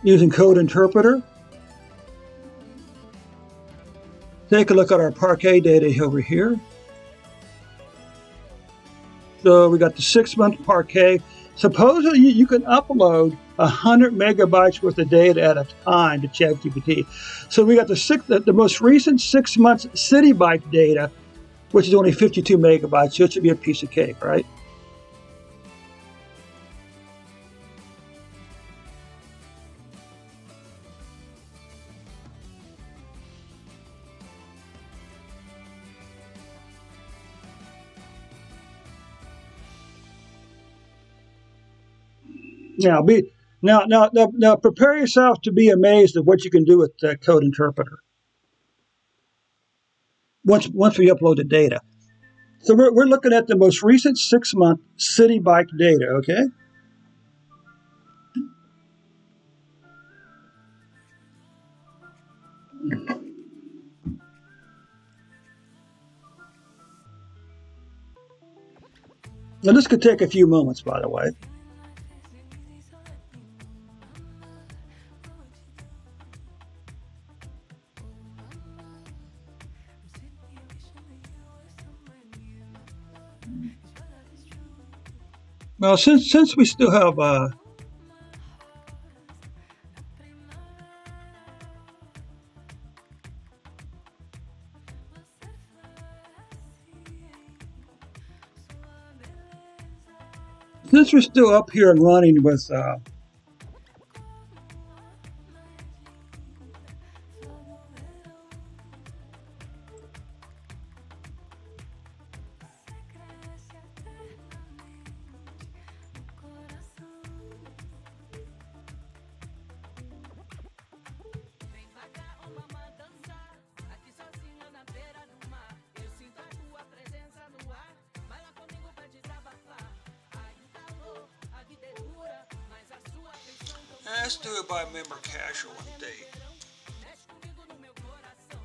using Code Interpreter. Take a look at our Parquet data over here. So we got the 6-month Parquet. Supposedly you can upload 100 megabytes worth of data at a time to ChatGPT. So we got the most recent 6 months city bike data, which is only 52 megabytes. So it should be a piece of cake, right? Now, prepare yourself to be amazed at what you can do with Code Interpreter once we upload the data. So we're looking at the most recent 6-month city bike data. Okay. Now, this could take a few moments, by the way. Well, since we still have since we're still up here and running with Vem pra cá, ô mamã, dançar. Aqui sozinha na beira do mar. Eu sinto a tua presença no ar. Vai lá comigo pra desabafar. Ai, o calor, a vida é dura, mas a sua afeição tão Let's do it by member casual and date. mexe comigo no meu coração.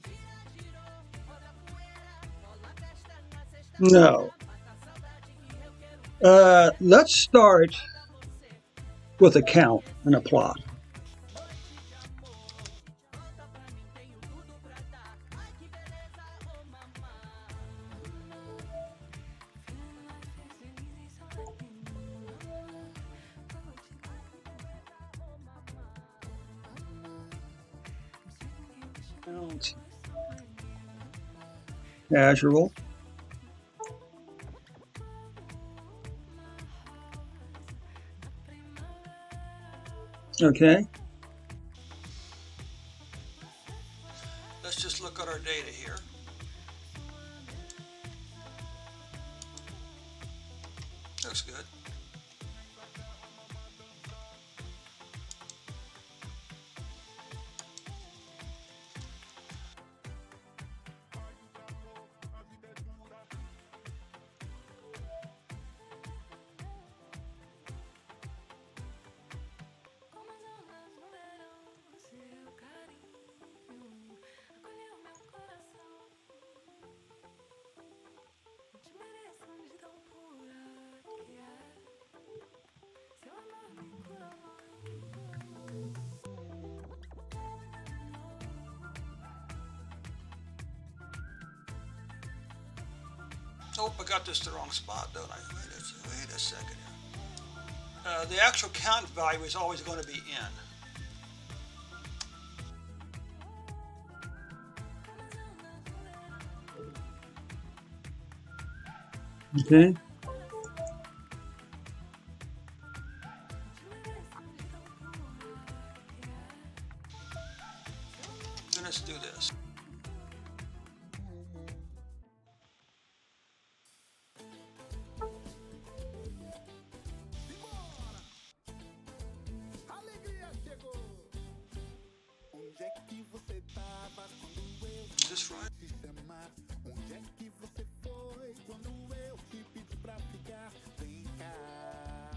Gira, girou, roda a poeira, rola a festa na sexta. no. Mata a saudade que eu quero Let's start você. with a count and a plot. Volta pra mim, tenho tudo pra dar. Ai, que beleza, ô mamã. Count. Casual. Okay. Let's just look at our data here. Looks good. Como as ondas no verão, seu carinho acolheu meu coração. Não te mereço de tão pura que é. Seu amor me cura, Oh, I got this the wrong spot, don't I? Wait a second here. The actual count value is always going to be n. Okay. Then let's do this. Alegria chegou! Onde é que você tava quando eu Is this right? te chamar? Onde é que você foi quando eu te pedi pra ficar? Vem cá,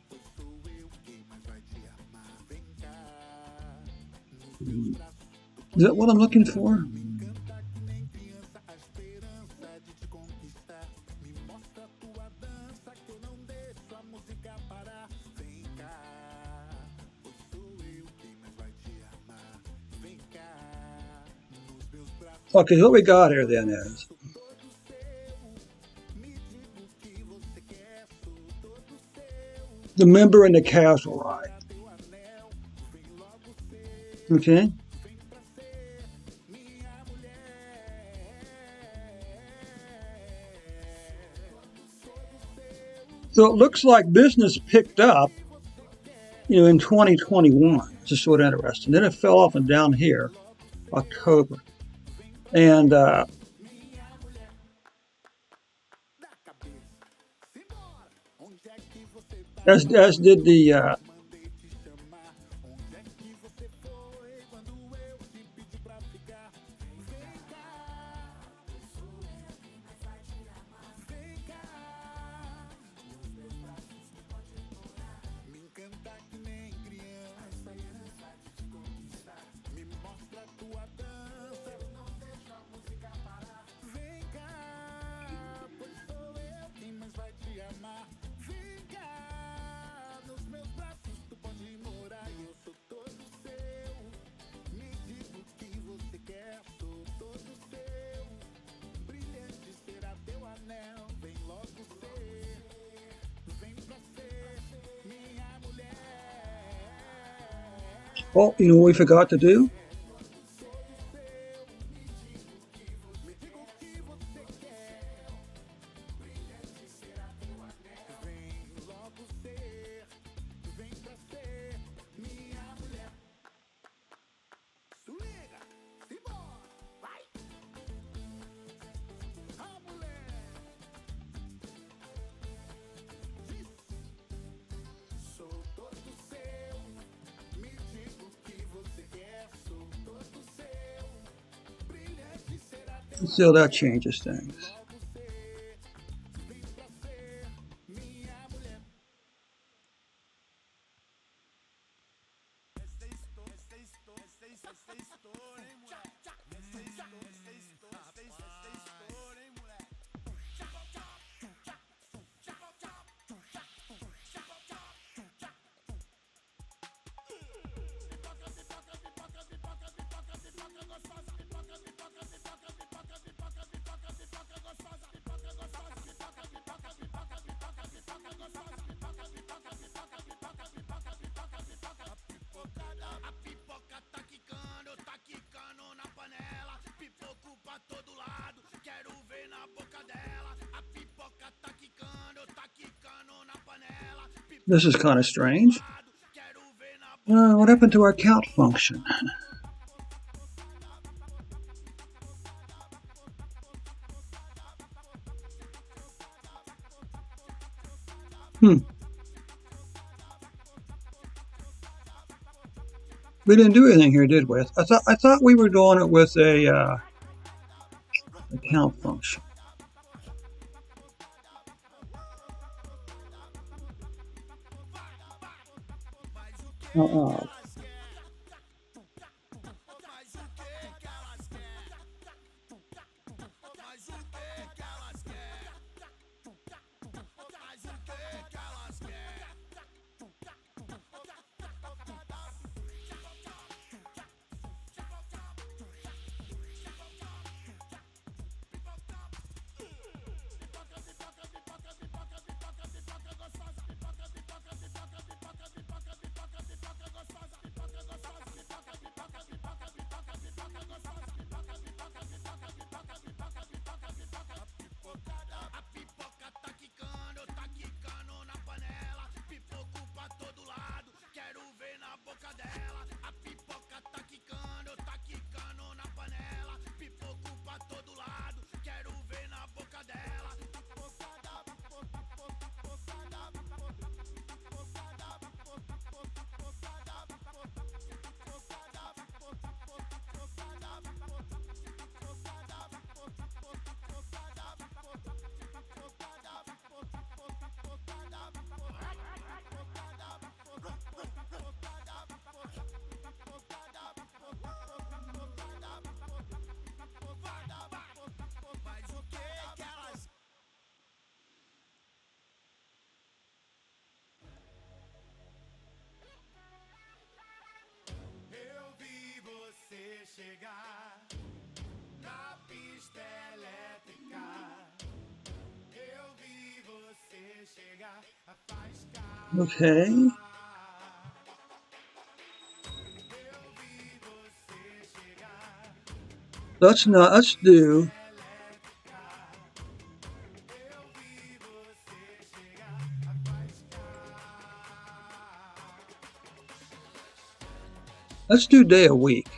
pois sou eu quem mais vai te amar. Vem cá, nos meus braços. Is that what I'm looking for? Me encanta que nem criança a esperança de te conquistar. Me mostra tua dança que eu não deixo a música parar. Vem cá, pois sou eu quem mais vai te amar. Vem cá, nos meus braços. Okay, what we got here then is Sou todo seu, me diga o que você quer. Sou todo seu, the member and the casual right. teu anel. Vem logo ser, Okay. vem pra ser minha mulher. So it looks like business picked up, in 2021, which is sort of interesting. Then it fell off and down here, October, and Da cabeça, simbora. Onde é que você tá? as did the Mandei te chamar. Onde é que você foi quando eu te pedi pra ficar? Vem cá, sou eu quem mais vai te Oh, you know what we forgot to do? Liga, simbora, vai! A mulher diz: sou todo seu, me diga o que você quer. Sou todo seu, brilhante será teu Let's see how that changes things. logo ser. Vem pra ser minha mulher. A pipoca tá quicando na panela. Pipoco pra todo lado, quero ver na boca dela. A pipoca tá quicando na panela. This is kind of strange. Quero ver na What happened to our count function? We didn't do anything here, did we? I thought we were doing it with a count function. A pipoca tá quicando na panela. Pipoco pra todo lado, quero ver na boca dela. A pipoca tá quicando na panela. Pipoco pra todo lado, quero ver na boca dela. Mas o que elas eu vi você chegar na pista elétrica. Eu vi você chegar a faiscar. Okay. Eu vi você chegar Let's do eu vi você chegar a faiscar. let's do day a week.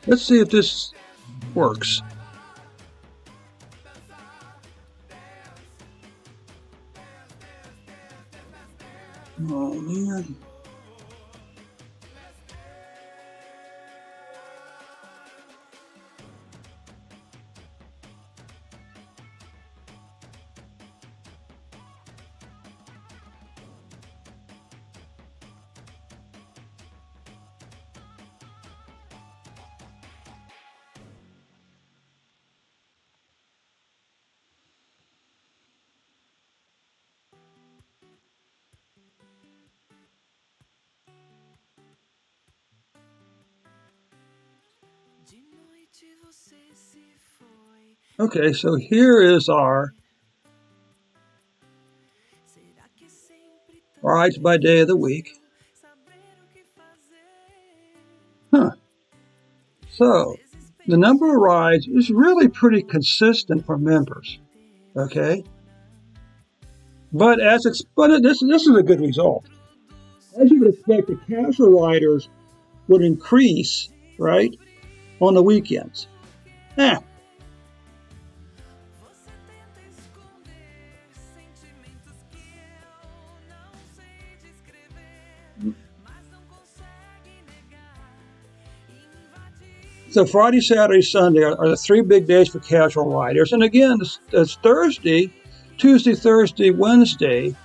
Let's see if this works. Oh, man. Okay, so here is our rides by day of the week. Huh. So the number of rides is really pretty consistent for members. Okay. But this is a good result. As you would expect, the casual riders would increase, right, on the weekends. So Friday, Saturday, Sunday are the 3 big days for casual riders. And again, it's Thursday, Tuesday, Thursday, Wednesday.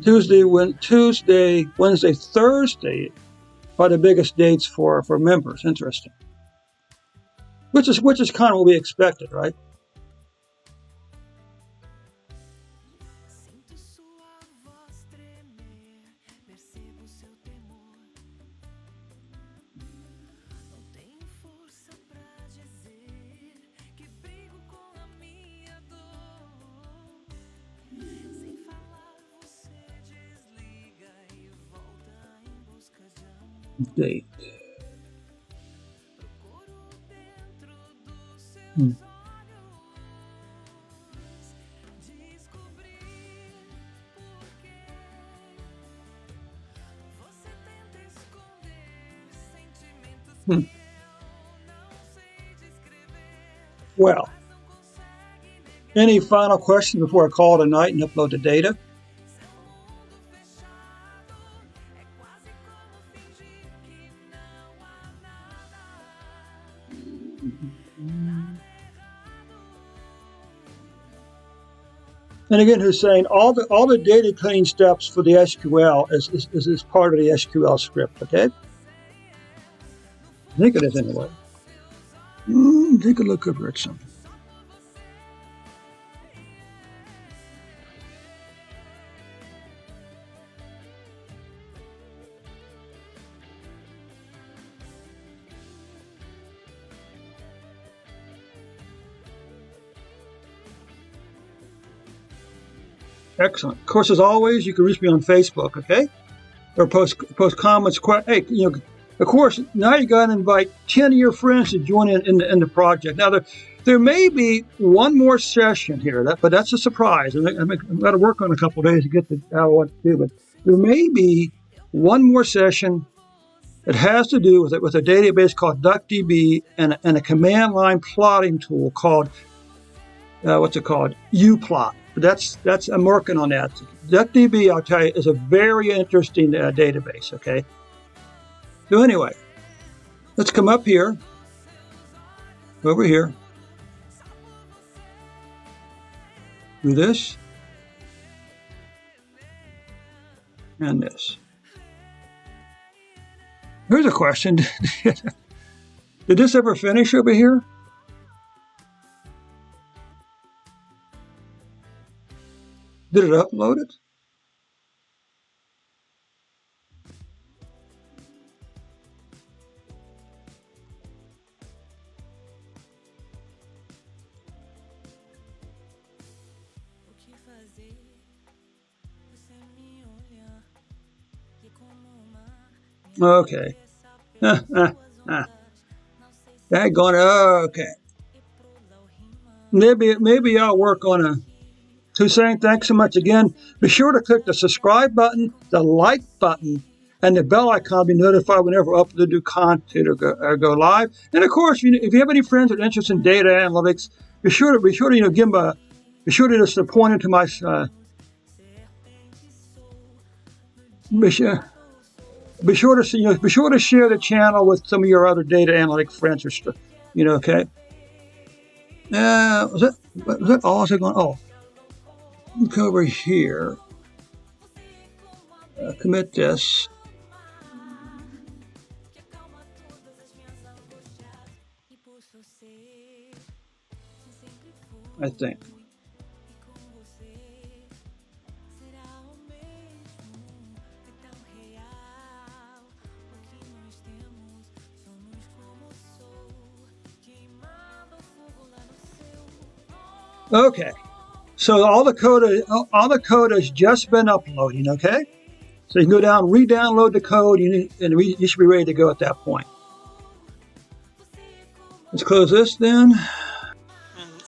Tuesday, Wednesday, Thursday are the biggest dates for members. Interesting. Which is kind of what we expected, right? Date. Well, any final questions before I call it a night and upload the data? And again, Hussein, all the data cleaning steps for the SQL is part of the SQL script, okay? I think it is anyway. Take a look over at something. Excellent. Of course, as always, you can reach me on Facebook, okay? Or post comments. Hey, of course, now you got to invite 10 of your friends to join in the project. Now, there may be one more session here, but that's a surprise. I've got to work on a couple of days to get out what to do. But there may be one more session that has to do with a database called DuckDB and a command line plotting tool called uplot. That's I'm working on that. DuckDB, I'll tell you, is a very interesting database. Okay. So anyway, let's come up here, over here, do this, and this. Here's a question. Did this ever finish over here? Did it upload it? Okay. Daggone. Okay. Maybe I'll work on a. Hussein, thanks so much again. Be sure to click the subscribe button, the like button, and the bell icon will be notified whenever I upload new content or go live. And of course, if you have any friends that are interested in data analytics, be sure to give them be sure to just point into my be sure to share the channel with some of your other data analytic friends or stuff. Okay. Was that all? Is it going? Oh, look over here. Commit this. I think. Okay, so all the code has just been uploading. Okay, so you can go down, re-download the code, and you should be ready to go at that point. Let's close this then.